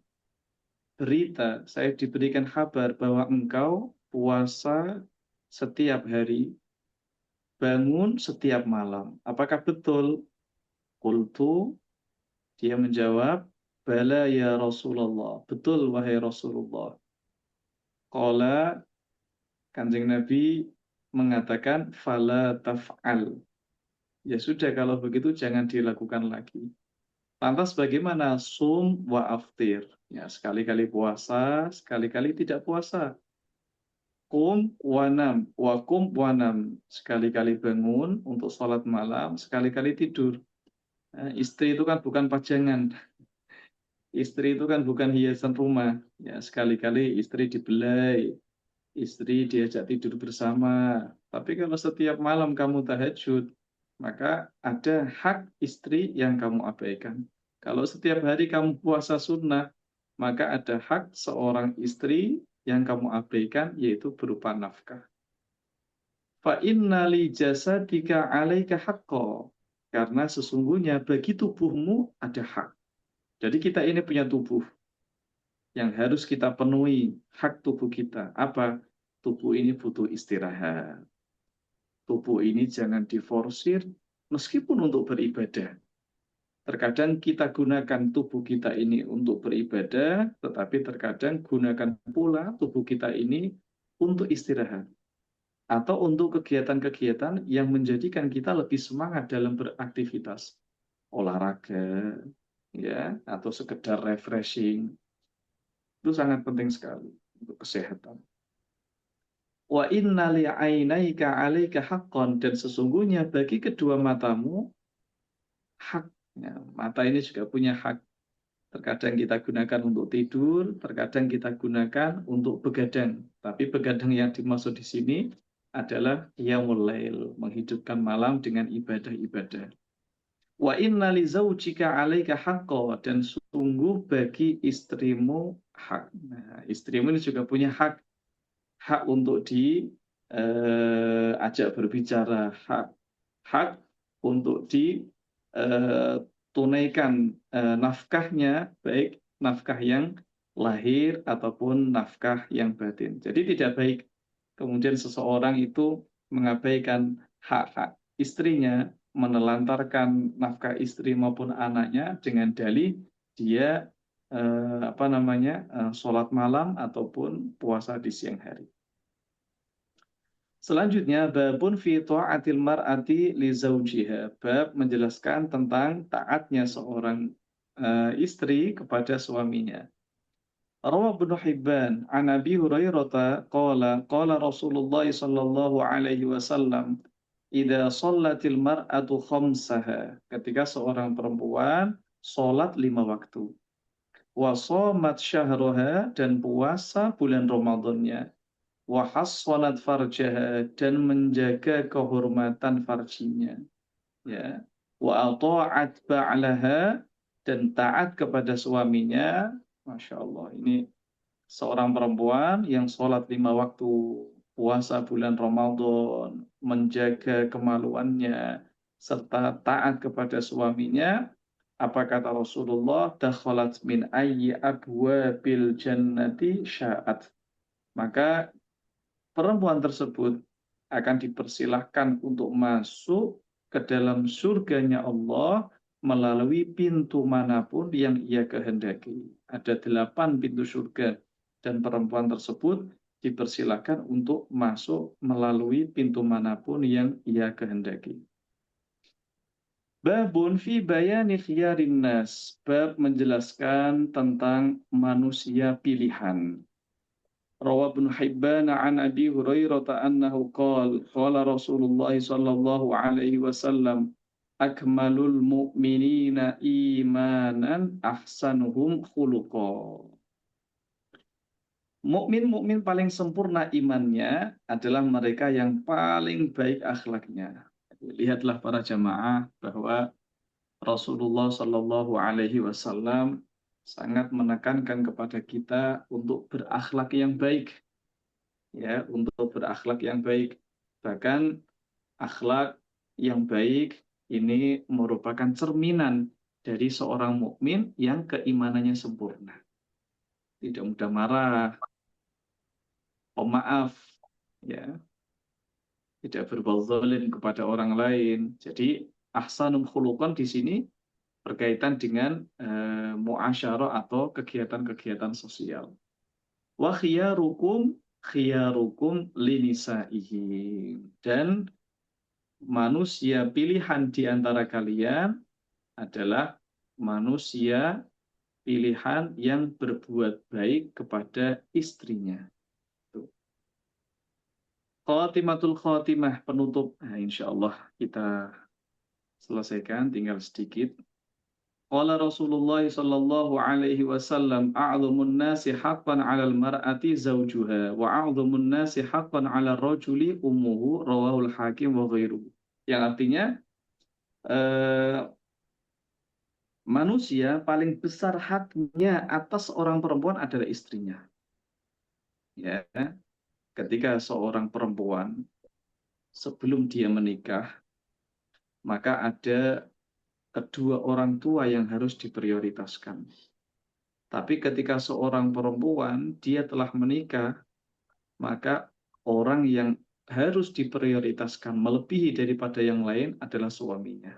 berita, saya diberikan kabar bahwa engkau puasa setiap hari, bangun setiap malam. Apakah betul? Qultu, dia menjawab, bala ya Rasulullah. Betul wahai Rasulullah. Qala, Kanjeng Nabi mengatakan, fala taf'al. Ya sudah, kalau begitu jangan dilakukan lagi. Lantas bagaimana sum wa aftir? Ya, sekali-kali puasa, sekali-kali tidak puasa. Kum wanam, wakum wanam. Sekali-kali bangun untuk sholat malam, sekali-kali tidur. Nah, istri itu kan bukan pajangan. Istri itu kan bukan hiasan rumah. Ya, sekali-kali istri dibelai, istri diajak tidur bersama. Tapi kalau setiap malam kamu tahajud, maka ada hak istri yang kamu abaikan. Kalau setiap hari kamu puasa sunnah, maka ada hak seorang istri yang kamu abaikan, yaitu berupa nafkah. Fa inna li jasadika 'alaika haqqo. Karena sesungguhnya bagi tubuhmu ada hak. Jadi kita ini punya tubuh yang harus kita penuhi hak tubuh kita. Apa? Tubuh ini butuh istirahat. Tubuh ini jangan diforsir meskipun untuk beribadah. Terkadang kita gunakan tubuh kita ini untuk beribadah, tetapi terkadang gunakan pula tubuh kita ini untuk istirahat atau untuk kegiatan-kegiatan yang menjadikan kita lebih semangat dalam beraktivitas, olahraga, ya, atau sekedar refreshing. Itu sangat penting sekali untuk kesehatan. Wa inna li'ainaika 'alaika haqqan, dan sesungguhnya bagi kedua matamu hak. Ya, mata ini juga punya hak. Terkadang kita gunakan untuk tidur, terkadang kita gunakan untuk begadang. Tapi begadang yang dimaksud di sini adalah qiyamul lail, menghidupkan malam dengan ibadah-ibadah. Wa inna li zaujika 'alaika haqqan, dan sungguh bagi istrimu hak. Nah, istrimu ini juga punya hak, hak untuk diajak berbicara, hak untuk ditunaikan nafkahnya, baik nafkah yang lahir ataupun nafkah yang batin. Jadi tidak baik kemudian seseorang itu mengabaikan hak-hak istrinya, menelantarkan nafkah istri maupun anaknya dengan dalih dia sholat malam ataupun puasa di siang hari. Selanjutnya, babun fi ta'atil mar'ati li zawjiha. Bab menjelaskan tentang taatnya seorang istri kepada suaminya. Rawah Ibnu Hibban an Abi Hurairah qala Rasulullah sallallahu alaihi wasallam, idza shallatil mar'atu khamsaha, ketika seorang perempuan salat 5 waktu, wa shamat syahraha, dan puasa bulan Ramadannya, wa hassanat farjaha, dan menjaga kehormatan farjinya, ya, wa ata'at ba'laha, dan taat kepada suaminya. Masya Allah, ini seorang perempuan yang sholat 5 waktu, puasa bulan Ramadan, menjaga kemaluannya, serta taat kepada suaminya. Apa kata Rasulullah? Dakhalat min ayyi abwabil jannati sya'at. Maka perempuan tersebut akan dipersilahkan untuk masuk ke dalam surganya Allah melalui pintu manapun yang ia kehendaki. Ada 8 pintu surga, dan perempuan tersebut dipersilahkan untuk masuk melalui pintu manapun yang ia kehendaki. Babun fi bayani khiyarin nas. Bab menjelaskan tentang manusia pilihan. Rawa Ibnu Hibban an Abi Hurairah annahu qala Rasulullah sallallahu alaihi wasallam, akmalul mu'minina imanan ahsanuhum khuluqa. Mukmin paling sempurna imannya adalah mereka yang paling baik akhlaknya. Lihatlah para jamaah bahwa Rasulullah sallallahu alaihi wasallam sangat menekankan kepada kita untuk berakhlak yang baik, ya, untuk berakhlak yang baik. Bahkan akhlak yang baik ini merupakan cerminan dari seorang mukmin yang keimanannya sempurna. Tidak mudah marah, pemaaf, ya, tidak berbuat zalim kepada orang lain. Jadi ahsanul khuluqan di sini berkaitan dengan muasyarah atau kegiatan-kegiatan sosial. Wa khiyarukum linisaihi, dan manusia pilihan di antara kalian adalah manusia pilihan yang berbuat baik kepada istrinya. Khatimatul khatimah, penutup. Nah, insya Allah kita selesaikan, tinggal sedikit. Qala Rasulullah sallallahu alaihi wasallam, a'dhamun nasi haqqan 'alal mar'ati zawjuha wa a'dhamun nasi haqqan 'alal rajuli ummuhu, rawahul Hakim wa ghairuhu. Yang artinya manusia paling besar haknya atas orang perempuan adalah istrinya. Ya, ketika seorang perempuan sebelum dia menikah maka ada kedua orang tua yang harus diprioritaskan. Tapi ketika seorang perempuan dia telah menikah, maka orang yang harus diprioritaskan melebihi daripada yang lain adalah suaminya.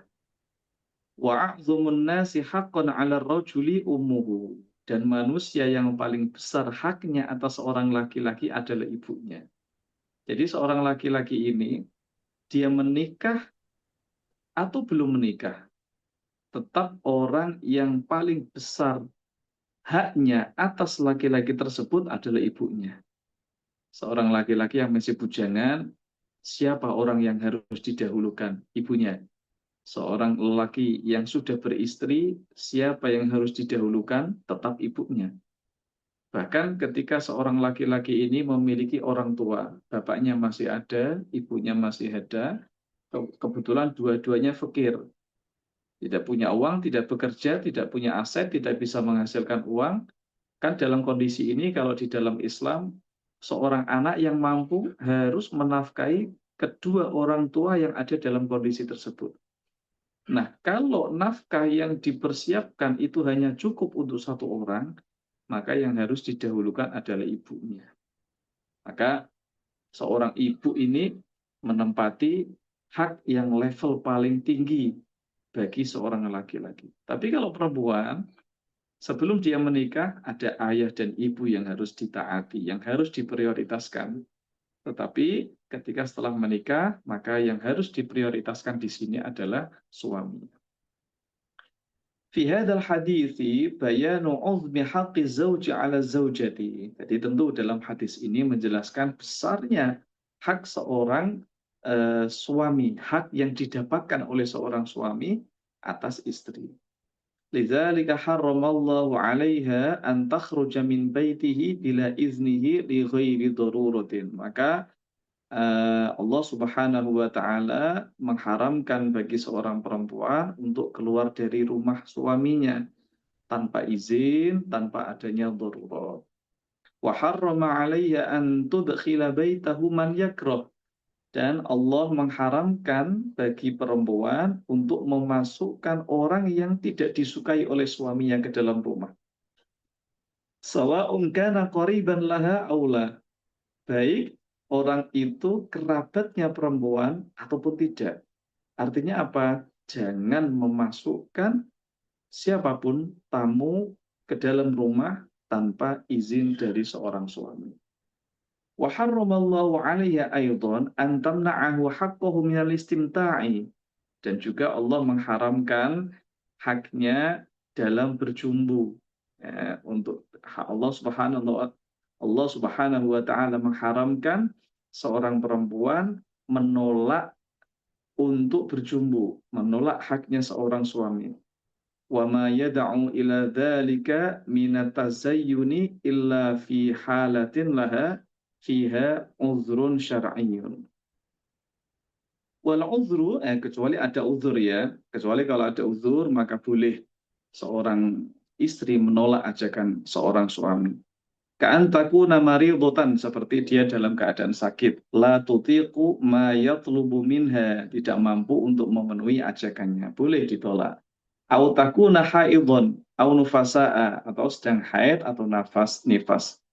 Wa a'dhamun nasi haqqan 'ala ar-rajuli ummuhu. Dan manusia yang paling besar haknya atas seorang laki-laki adalah ibunya. Jadi seorang laki-laki ini dia menikah atau belum menikah, tetap orang yang paling besar haknya atas laki-laki tersebut adalah ibunya. Seorang laki-laki yang masih bujangan, siapa orang yang harus didahulukan? Ibunya. Seorang lelaki yang sudah beristri, siapa yang harus didahulukan? Tetap ibunya. Bahkan ketika seorang laki-laki ini memiliki orang tua, bapaknya masih ada, ibunya masih ada, kebetulan dua-duanya fakir. Tidak punya uang, tidak bekerja, tidak punya aset, tidak bisa menghasilkan uang. Kan dalam kondisi ini kalau di dalam Islam, seorang anak yang mampu harus menafkahi kedua orang tua yang ada dalam kondisi tersebut. Nah, kalau nafkah yang dipersiapkan itu hanya cukup untuk satu orang, maka yang harus didahulukan adalah ibunya. Maka seorang ibu ini menempati hak yang level paling tinggi bagi seorang laki-laki. Tapi kalau perempuan, sebelum dia menikah, ada ayah dan ibu yang harus ditaati, yang harus diprioritaskan. Tetapi ketika setelah menikah, maka yang harus diprioritaskan di sini adalah suami. Fi hadzal hadithi bayanu 'uzmi haqqi zauji 'ala zaujati. Jadi tentu dalam hadis ini menjelaskan besarnya hak seorang suami, hak yang didapatkan oleh seorang suami atas istri. Lidzalika harramallahu 'alaiha an takhruja min baitihi bila iznihi li ghairi daruratin. Maka Allah Subhanahu wa taala mengharamkan bagi seorang perempuan untuk keluar dari rumah suaminya tanpa izin, tanpa adanya darurat. Wa harrama 'alaiha an tudkhila baitahu man yakrah. Dan Allah mengharamkan bagi perempuan untuk memasukkan orang yang tidak disukai oleh suaminya ke dalam rumah. Sawa'un kana qariban laha aula. Baik orang itu kerabatnya perempuan ataupun tidak. Artinya apa? Jangan memasukkan siapapun tamu ke dalam rumah tanpa izin dari seorang suami. Wa harramallahu 'alaiha aidan an tamna'ahu haqqahu minal istimta'i. Dan juga Allah mengharamkan haknya dalam berjumbu. Ya, untuk Allah Subhanahu wa taala mengharamkan seorang perempuan menolak untuk berjumbu, menolak haknya seorang suami. Wa ma yad'u ila dzalika min at-tazayyuni illa fi halatin laha fiha uzrun syar'iyyun. Wal uzru kecuali ada uzur ya, kecuali kalau ada uzur maka boleh seorang istri menolak ajakan seorang suami. Ka'an takuna maridatan, seperti dia dalam keadaan sakit, la tutiqu ma yatlubu minha, tidak mampu untuk memenuhi ajakannya, boleh ditolak. Au takuna haidhon au nufasaa, atau sedang haid atau nifas.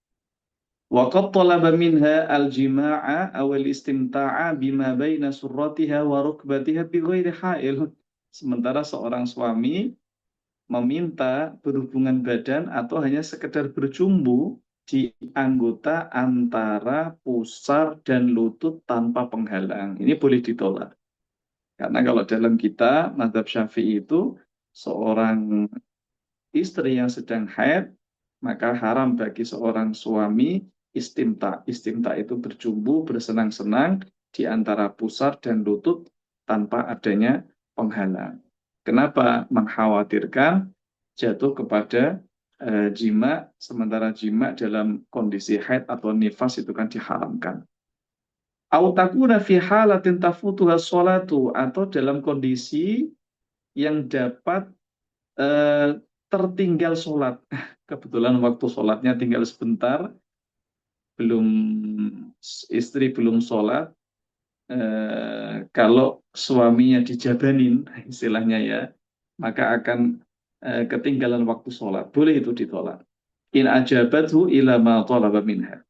Wa qad talaba minha al-jima'a aw al-istimta'a bima baina surratiha wa rukbatiha bighairi ha'il. Sementara seorang suami meminta berhubungan badan atau hanya sekedar berjumbu di anggota antara pusar dan lutut tanpa penghalang. Ini boleh ditolak. Karena kalau dalam kita, mazhab Syafi'i itu, seorang istri yang sedang haid, maka haram bagi seorang suami istimta. Istimta itu berjumbu, bersenang-senang di antara pusar dan lutut tanpa adanya penghalang. Kenapa? Mengkhawatirkan jatuh kepada jima, sementara jima dalam kondisi haid atau nifas itu kan diharamkan. Au takuna fi halatin tafutuha sholatu, atau dalam kondisi yang dapat tertinggal sholat. Kebetulan waktu sholatnya tinggal sebentar, belum istri belum sholat, kalau suaminya dijabanin istilahnya ya, maka akan ketinggalan waktu sholat. Boleh itu ditolak. In ajabathu ila ma talaba minha.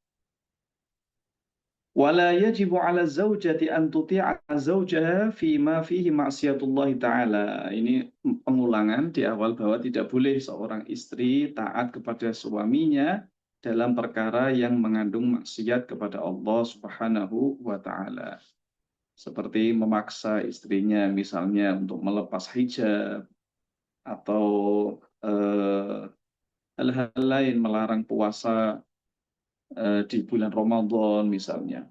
Wala yajibu ala zawjati an tuti'a zawjaha fima fihi ma'siyatullah ta'ala. Ini pengulangan di awal bahwa tidak boleh seorang istri taat kepada suaminya dalam perkara yang mengandung maksiat kepada Allah Subhanahu wa taala. Seperti memaksa istrinya misalnya untuk melepas hijab atau hal-hal lain, melarang puasa di bulan Ramadan misalnya.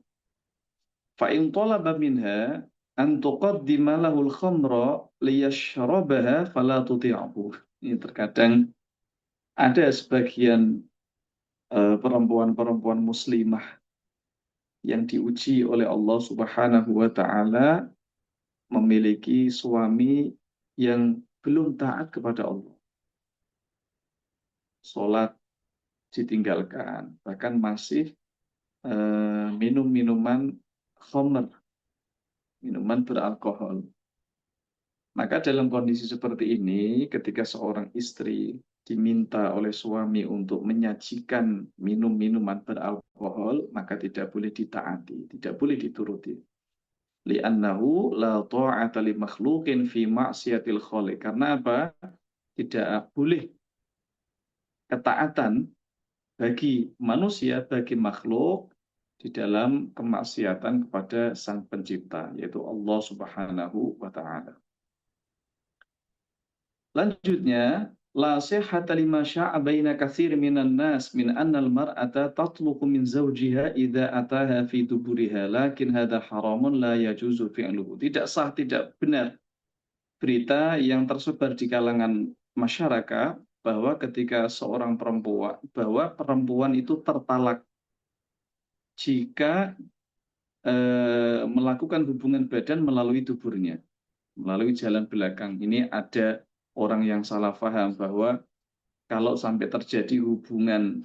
Fa'in talaba minha an tuqaddima lahul khamra liyashrabaha fala tuti'ahu. Ini terkadang ada sebagian perempuan-perempuan muslimah yang diuji oleh Allah Subhanahu wa taala memiliki suami yang belum taat kepada Allah. Salat ditinggalkan, bahkan masih minum minuman khamr, minuman beralkohol. Maka dalam kondisi seperti ini, ketika seorang istri diminta oleh suami untuk menyajikan minum-minuman beralkohol, maka tidak boleh ditaati, tidak boleh dituruti. Li'annahu la ta'ata li makhluqin fi ma'siyatil khaliq. Karena apa? Tidak boleh ketaatan bagi manusia, bagi makhluk di dalam kemaksiatan kepada Sang Pencipta, yaitu Allah Subhanahu wa taala. Lanjutnya, la sihhata lima sya'a baina katsir minan nas min anna al-mar'ata tatluqu min zawjiha idza ataha fi duburiha lakin hadha haramun la yajuzu fi'luhu. Tidak sah, tidak benar berita yang tersebar di kalangan masyarakat bahwa ketika seorang perempuan, bahwa perempuan itu tertalak jika melakukan hubungan badan melalui duburnya, melalui jalan belakang. Ini ada orang yang salah paham bahwa kalau sampai terjadi hubungan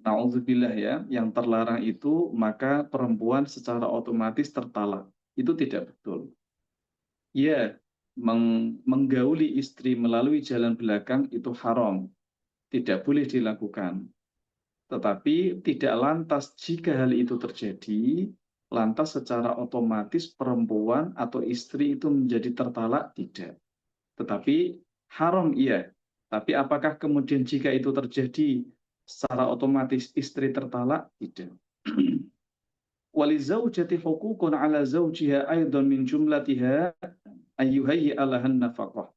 naudzubillah ya, yang terlarang itu, maka perempuan secara otomatis tertalak. Itu tidak betul. Ya, menggauli istri melalui jalan belakang itu haram, tidak boleh dilakukan. Tetapi tidak lantas jika hal itu terjadi, lantas secara otomatis perempuan atau istri itu menjadi tertalak, tidak. Tetapi haram iya. Tapi apakah kemudian jika itu terjadi secara otomatis istri tertalak? Tidak. Walizaujati hukukun ala zaujiha aidan min jumlatiha ayyuhayyi alahan nafaqah.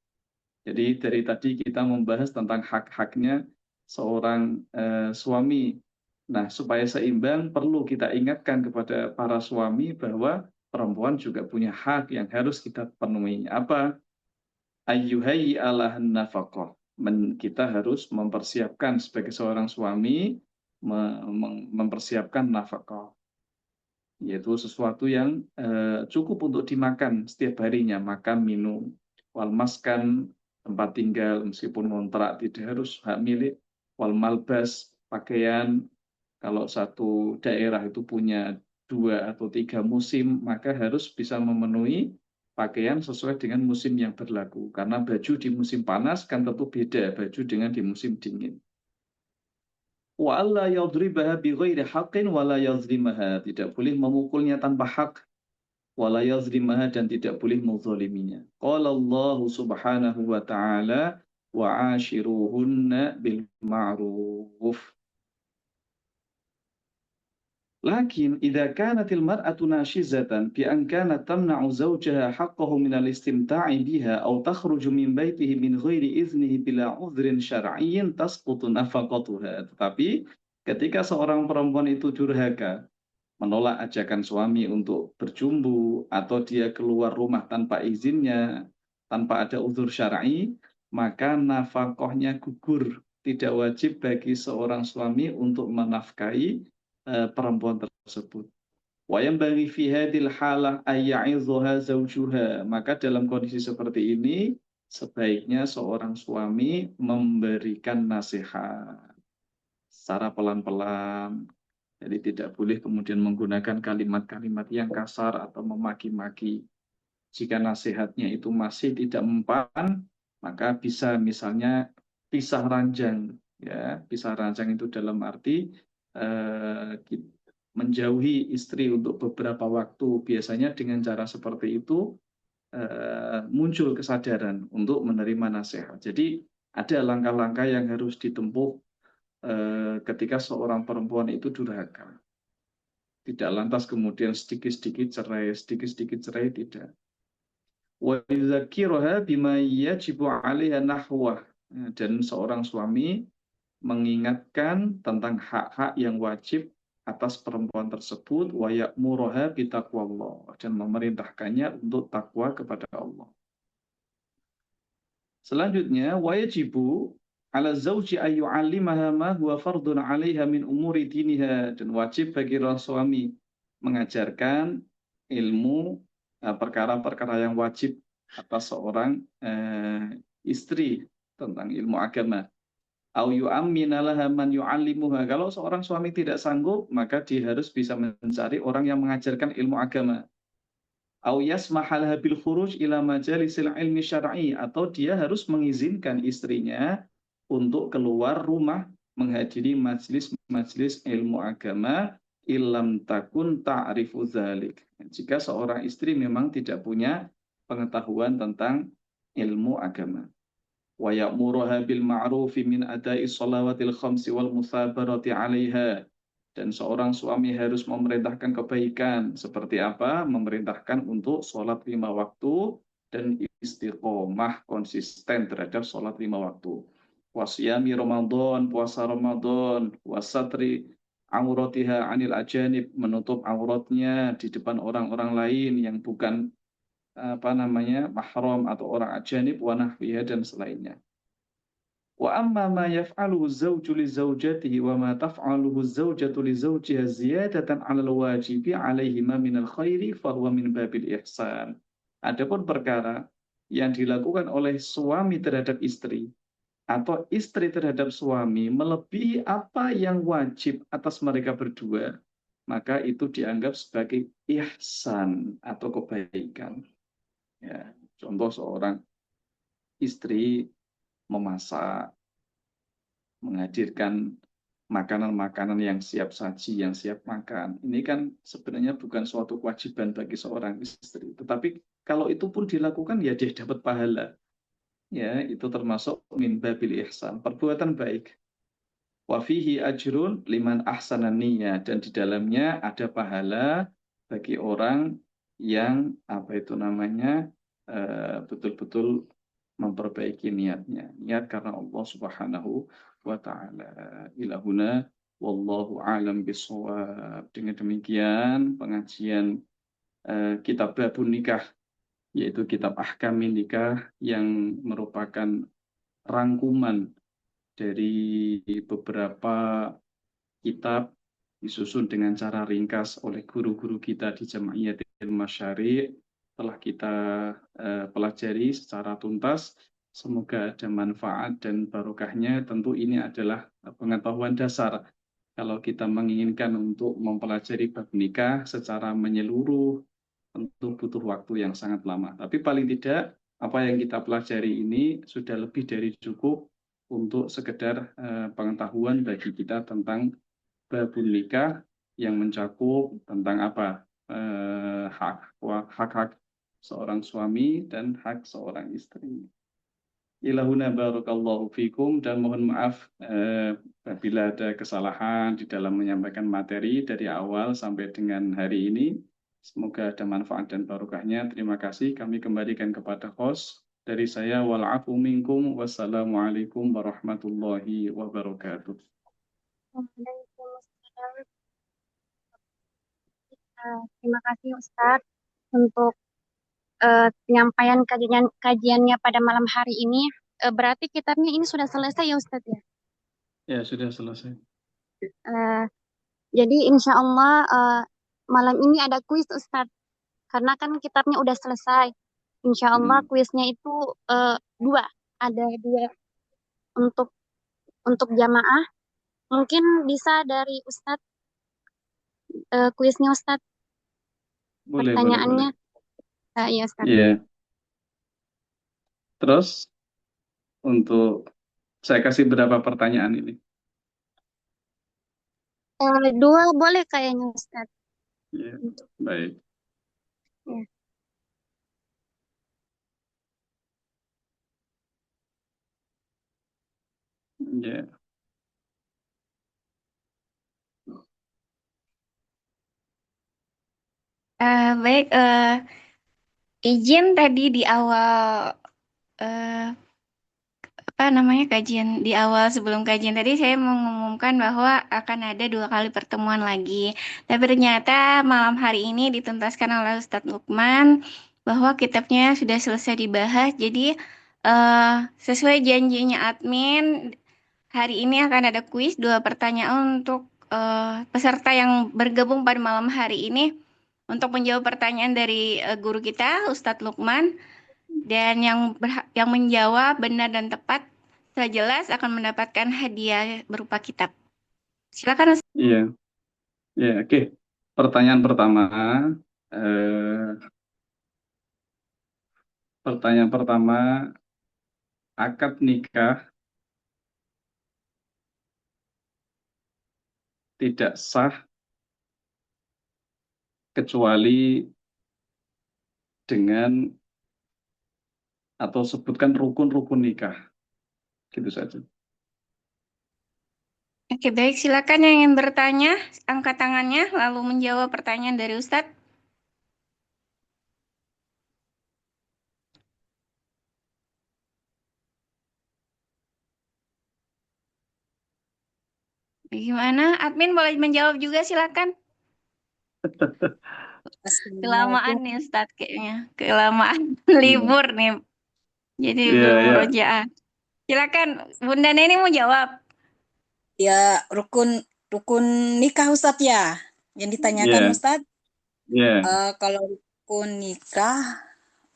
Jadi dari tadi kita membahas tentang hak-haknya seorang suami. Nah, supaya seimbang perlu kita ingatkan kepada para suami bahwa perempuan juga punya hak yang harus kita penuhi. Apa? Ayyuhai ala nafaqah. Kita harus mempersiapkan sebagai seorang suami mempersiapkan nafkah, yaitu sesuatu yang cukup untuk dimakan setiap harinya, makan, minum, wal maskan, tempat tinggal meskipun kontrak tidak harus hak milik, wal malbas, pakaian. Kalau satu daerah itu punya 2 atau 3 musim, maka harus bisa memenuhi pakaian sesuai dengan musim yang berlaku. Karena baju di musim panas kan tentu beda baju dengan di musim dingin. Wa alla yadribaha bighairi haqqin wa la yazlimaha. Tidak boleh memukulnya tanpa hak, wa la yazlimaha, dan tidak boleh menzaliminya. Qala Allah Subhanahu wa ta'ala wa ashiruhunna bil ma'ruf. Lakin idza kanatil mar'atu nashizatan bi an kanat tamna'u zawjaha haqqahu min al-istimta'i biha aw takhruju min baitihi min ghairi iznihi bila udhrin syar'iyyin tasqutu nafaqatuha. Tetapi ketika seorang perempuan itu durhaka, menolak ajakan suami untuk berjumbu, atau dia keluar rumah tanpa izinnya, tanpa ada uzur syar'i, maka nafkahnya gugur. Tidak wajib bagi seorang suami untuk menafkahi perempuan tersebut. Wa yanbaghi fi hadhil halah ay ya'idhuha zawjuha. Maka dalam kondisi seperti ini sebaiknya seorang suami memberikan nasihat secara pelan-pelan Jadi tidak boleh kemudian menggunakan kalimat-kalimat yang kasar atau memaki-maki. Jika nasihatnya itu masih tidak mempan, maka bisa misalnya pisah ranjang. Ya, pisah ranjang itu dalam arti menjauhi istri untuk beberapa waktu. Biasanya dengan cara seperti itu muncul kesadaran untuk menerima nasihat. Jadi ada langkah-langkah yang harus ditempuh ketika seorang perempuan itu durhaka. Tidak lantas kemudian sedikit-sedikit cerai, tidak. Wa yudzakiruha bima yajibu 'alaiha nahwah. Dan seorang suami mengingatkan tentang hak-hak yang wajib atas perempuan tersebut, wa ya'muruha bitaqwallah, dan memerintahkannya untuk takwa kepada Allah. Selanjutnya, wa yajibu ala zauji ayu alimaha ma huwa fardun 'alaiha min umuri diniha, dan wajib bagi suami mengajarkan ilmu perkara-perkara yang wajib atas seorang istri tentang ilmu agama. Au yu'ammina laha man yu'allimuha. Kalau seorang suami tidak sanggup, maka dia harus bisa mencari orang yang mengajarkan ilmu agama. Au yasmahalha bil khuruj ila majalisil ilmi syar'i, atau dia harus mengizinkan istrinya untuk keluar rumah menghadiri majelis-majelis ilmu agama illam takun ta'rifu dzalik. Jika seorang istri memang tidak punya pengetahuan tentang ilmu agama. Wa ya'muruha bil ma'rufi min ada'i shalawatil khamsi wal musabarati 'alaiha. Dan seorang suami harus memerintahkan kebaikan. Seperti apa? Memerintahkan untuk sholat 5 waktu dan istiqomah konsisten terhadap sholat 5 waktu. Wasyami Ramadan, puasa Ramadan, wasatri auratiha anil ajanib, menutup auratnya di depan orang-orang lain yang bukan mahram atau orang ajanib, wa nahwiha, dan selainnya. Wa amma ma yaf'aluhu az-zawju li zawjatihi wa ma taf'aluhu az-zawjatu li zawjiha ziyadatan 'ala al-wajibi 'alaihima min al-khairi fa huwa min babil ihsan. Adapun perkara yang dilakukan oleh suami terhadap istri atau istri terhadap suami melebihi apa yang wajib atas mereka berdua, maka itu dianggap sebagai ihsan atau kebaikan. Ya, contoh seorang istri memasak, menghadirkan makanan-makanan yang siap saji, yang siap makan. Ini kan sebenarnya bukan suatu kewajiban bagi seorang istri. Tetapi kalau itu pun dilakukan, ya dia dapat pahala. Ya, itu termasuk min babil ihsan, perbuatan baik. Wa fihi ajrun liman ahsana niyyah, dan di dalamnya ada pahala bagi orang yang betul-betul memperbaiki niatnya. Niat karena Allah Subhanahu wa taala. Ilahuna wallahu alam bisawab. Dengan demikian pengajian kitab Babun Nikah, yaitu kitab Ahkamin Nikah, yang merupakan rangkuman dari beberapa kitab disusun dengan cara ringkas oleh guru-guru kita di Jama'iyatul Masyari', telah kita pelajari secara tuntas. Semoga ada manfaat dan barokahnya. Tentu ini adalah pengetahuan dasar. Kalau kita menginginkan untuk mempelajari bab nikah secara menyeluruh, tentu butuh waktu yang sangat lama. Tapi paling tidak, apa yang kita pelajari ini sudah lebih dari cukup untuk sekedar pengetahuan bagi kita tentang babun nikah, yang mencakup tentang apa? Hak-hak seorang suami dan hak seorang istri. Ilahuna barakallahu fikum, dan mohon maaf apabila ada kesalahan di dalam menyampaikan materi dari awal sampai dengan hari ini. Semoga ada manfaat dan barokahnya. Terima kasih. Kami kembalikan kepada host. Dari saya, wal'afu minkum. Wassalamualaikum warahmatullahi wabarakatuh. Waalaikumsalam. Terima kasih Ustadz untuk penyampaian kajiannya pada malam hari ini. Berarti kitabnya ini sudah selesai ya Ustadz ya? Ya, sudah selesai. Jadi insya Allah malam ini ada kuis Ustadz. Karena kan kitabnya udah selesai. Insya Allah kuisnya itu dua. Ada dua untuk jamaah. Mungkin bisa dari Ustadz kuisnya Ustadz, Boleh, boleh, boleh. pertanyaannya. Iya Ustadz. Iya. Terus untuk saya kasih berapa pertanyaan ini? Dua boleh kayaknya Ustadz. Iya, Untuk, baik. ya. Iya, Baik, izin tadi di awal eh, apa namanya kajian di awal sebelum kajian tadi saya mengumumkan bahwa akan ada 2 kali pertemuan lagi. Tapi ternyata malam hari ini dituntaskan oleh Ustadz Lukman bahwa kitabnya sudah selesai dibahas. Jadi sesuai janjinya admin, hari ini akan ada kuis 2 pertanyaan untuk peserta yang bergabung pada malam hari ini untuk menjawab pertanyaan dari guru kita Ustadz Lukman. Dan yang menjawab benar dan tepat setelah jelas akan mendapatkan hadiah berupa kitab. Silakan Ustaz. iya, iya. Oke. Pertanyaan pertama, eh, pertanyaan pertama, akad nikah tidak sah kecuali dengan atau sebutkan rukun-rukun nikah, gitu saja. Oke, baik. Silakan yang ingin bertanya, angkat tangannya lalu menjawab pertanyaan dari Ustadz. Bagaimana? Admin boleh menjawab juga, silakan. Kelamaan Assalamualaikum. nih Ustadz kayaknya. Kelamaan Iya, libur nih. Jadi iya, belum iya, murojaah. Silakan, Bunda Neni mau jawab. Ya, rukun rukun nikah Ustadz ya. Yang ditanyakan iya, Ustadz, iya, kalau rukun nikah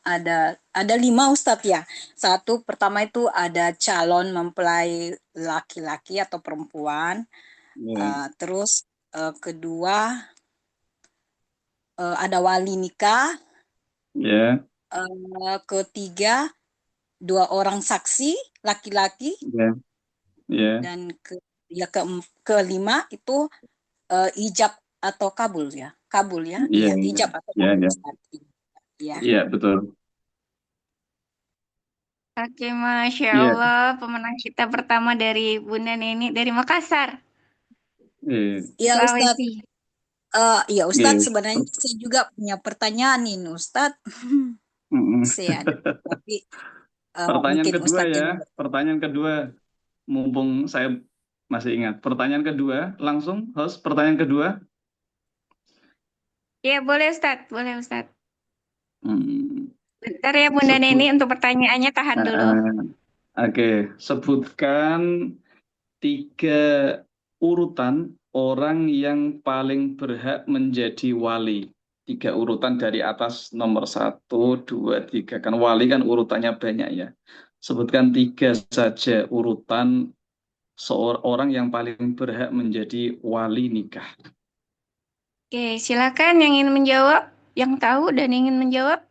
ada 5 Ustadz ya. Satu pertama itu ada calon mempelai laki-laki atau perempuan. iya, Terus kedua ada wali nikah. iya, Ketiga 2 orang saksi laki-laki iya, iya, dan kelima itu ijab atau kabul ya. Kabul ya. iya, Iya, iya, ijab atau iya, kabul iya, Ustaz. Iya. iya, betul. Oke, Masya Iya, Allah, pemenang kita pertama dari Bunda Neni dari Makassar, iya, Iya Ustaz. Sulawesi. Iya Ustaz, iya. sebenarnya saya juga punya pertanyaan ini Ustaz. Mm-mm. Saya ada, tapi Pertanyaan mungkin kedua Ustaz ya, yang pertanyaan kedua, mumpung saya masih ingat. Pertanyaan kedua, langsung host, pertanyaan kedua. Ya, boleh Ustadz, boleh Ustadz. Hmm, Bentar ya Bunda Neni sebut, untuk pertanyaannya tahan dulu. oke, sebutkan 3 urutan orang yang paling berhak menjadi wali. 3 urutan dari atas nomor 1, 2, 3. Kan wali kan urutannya banyak ya. Sebutkan 3 saja urutan seorang yang paling berhak menjadi wali nikah. Oke, silakan yang ingin menjawab, yang tahu dan ingin menjawab.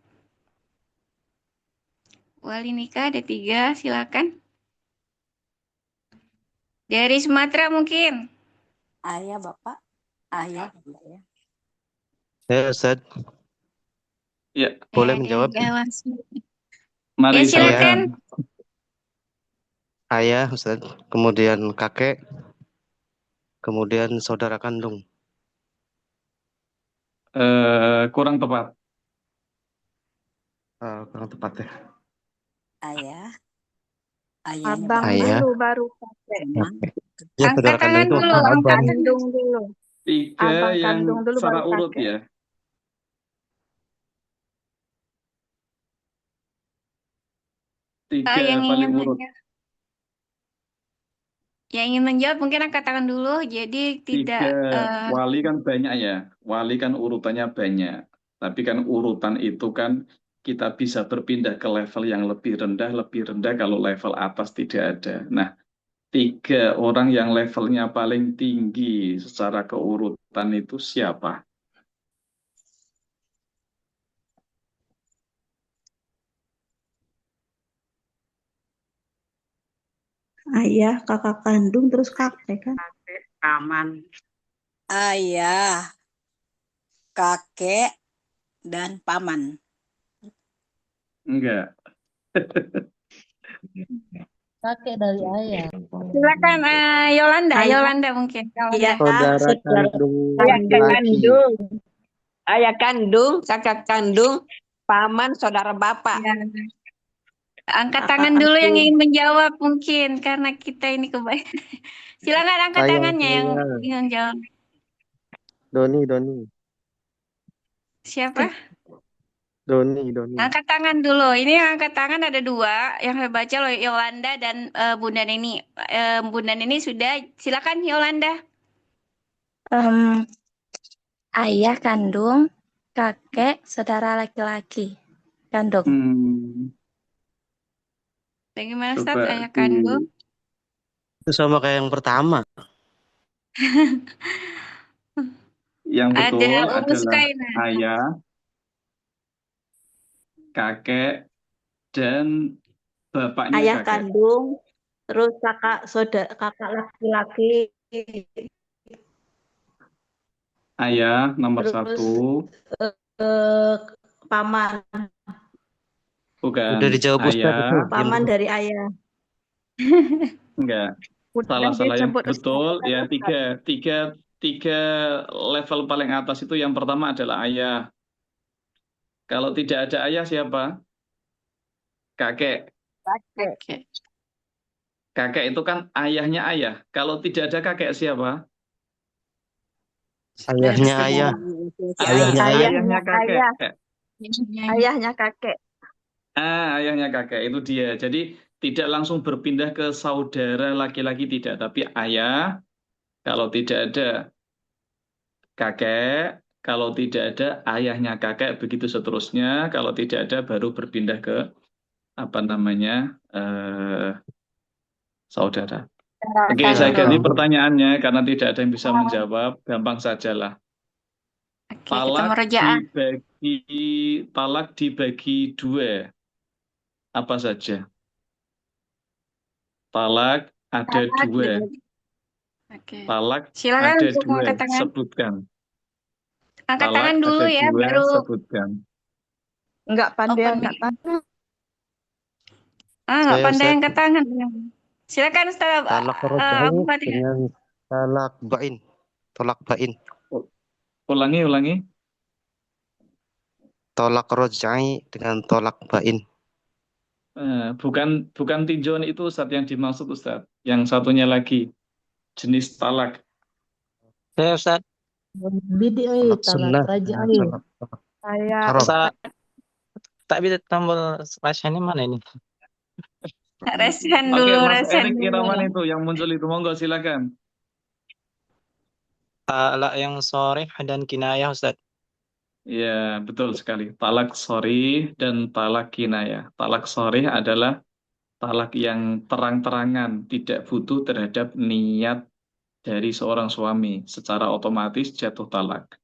Wali nikah ada 3, silakan. Dari Sumatera mungkin. ayah Bapak, ayah Bapak ya. Ya, Ustaz, Ya, boleh menjawab? Langsung. mari Ya, silakan. silakan. Ayah, Ustaz, kemudian kakek, kemudian saudara kandung. Kurang tepat. Kurang tepat ya. Ayah, ayahnya Abang Bapak, Ayah, dulu baru kakek. mama, ya Angkat saudara kandung tangan itu dulu, Abang angkat abang. tangan. kandung dulu. 3 Abang yang kandung dulu secara baru urut kakek. ya. 3 Yang paling ingin urut. menjawab, mungkin angkat tangan dulu. Jadi tidak 3 eh, wali kan banyak ya. Wali kan urutannya banyak. Tapi kan urutan itu kan kita bisa berpindah ke level yang lebih rendah kalau level atas tidak ada. Nah, 3 orang yang levelnya paling tinggi secara keurutan itu siapa? Ayah, kakak kandung, terus kakek kan? Paman. Ayah, kakek, dan paman. Enggak. Kakek dari ayah. Silakan Yolanda, Ayah, Yolanda mungkin. Yolanda. iya, Saudara saudara kandung Ayah laki-laki. kandung, ayah kandung, kakak kandung, paman, saudara bapak. Ya. Angkat kakak tangan dulu yang kandung. ingin menjawab mungkin karena kita ini kebanyakan. Silakan angkat Saya, tangannya yang saya. ingin jawab. Doni. Siapa? Doni. Angkat tangan dulu. Ini yang angkat tangan ada 2 yang saya baca loh, Yolanda dan Bunda Neni. Bunda Neni sudah. Silakan Yolanda. Ayah kandung, kakek, saudara laki-laki. Kandung. Bagaimana Ustaz? Coba Ayah kandung. Itu sama kayak yang pertama. Yang Ada betul Umu adalah Sukaina. ayah, kakek, dan bapaknya Ayah kakek. kandung, terus kakak laki-laki, Ayah nomor terus 1, paman, bukan Udah dijawab Ustadz itu. ayah, paman dari ayah. enggak. Udah Salah yang disebut betul Ustaz. ya tiga level paling atas itu yang pertama adalah ayah. Kalau tidak ada ayah siapa? Kakek. Kakek. Oke. Kakek itu kan ayahnya ayah. Kalau tidak ada kakek siapa? Ayahnya ayah. Ayahnya ayah. Ayahnya kakek. Ayahnya kakek. Ayahnya kakek itu dia. Jadi tidak langsung berpindah ke saudara laki-laki tidak, tapi ayah. Kalau tidak ada kakek, kalau tidak ada ayahnya kakek, begitu seterusnya. Kalau tidak ada baru berpindah ke apa namanya saudara. Oke, saya ganti pertanyaannya karena tidak ada yang bisa menjawab. Gampang sajalah. Oke, kita Talak dibagi 2. Apa saja? Talak ada 2. Oke. Talak Silakan ada untuk 2. angkat tangan. Sebutkan. Angkat Talak tangan dulu ada ya, 2, baru sebutkan. Enggak pandai open angkat mic. tangan. Nggak Saya pandai Ustadz. angkat tangan. Silakan Ustaz Talak Abu rojai Fatih. dengan talak bain. Tolak bain. Ulangi. Tolak rojai dengan tolak bain. Bukan tinjauan itu Ustadz yang dimaksud Ustadz. Yang satunya lagi jenis talak. Saya Ustaz, Bidi Talak talak sunnah raja dengan talak Saya haram. Ustaz, tak bisa tombol spasialnya mana ini? Resan Oke, dulu, Mas resan Erik dulu. Irawan itu yang muncul itu. Monggo silakan. Talak yang sore dan kinayah Ustaz. Ya, betul sekali. Talak sharih dan talak kinayah. Talak sharih adalah talak yang terang-terangan, tidak butuh terhadap niat dari seorang suami. Secara otomatis jatuh talak.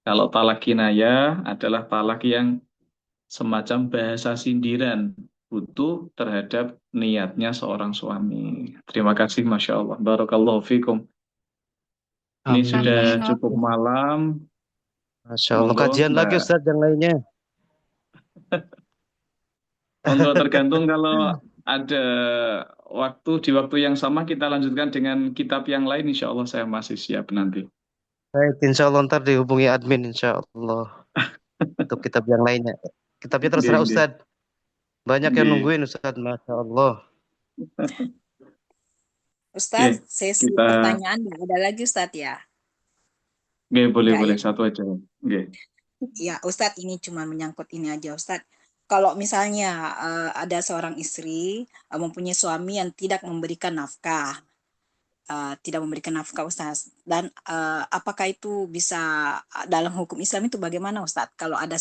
Kalau talak kinayah adalah talak yang semacam bahasa sindiran, butuh terhadap niatnya seorang suami. Terima kasih, Masya Allah. Barakallahu fikum. Ini Amin. sudah Amin. cukup malam. Masya Allah. Monggo, Kajian lagi Ustadz yang lainnya. Monggo tergantung kalau ada di waktu yang sama kita lanjutkan dengan kitab yang lain, insya Allah saya masih siap nanti. Baik, insya Allah ntar dihubungi admin insya Allah. Untuk kitab yang lainnya. Kitabnya terserah Nggih, nggih. Ustadz. Banyak yang Nggih. nungguin Ustadz. Masya Allah. Ustaz, Oke, sesi kita pertanyaan nggak ada lagi Ustaz ya? boleh Nggak ya? satu aja. Nggih. Ya, Ustadz ini cuma menyangkut ini aja Ustadz. Kalau misalnya ada seorang istri mempunyai suami yang tidak memberikan nafkah, Ustadz, dan apakah itu bisa dalam hukum Islam itu bagaimana Ustadz? Kalau ada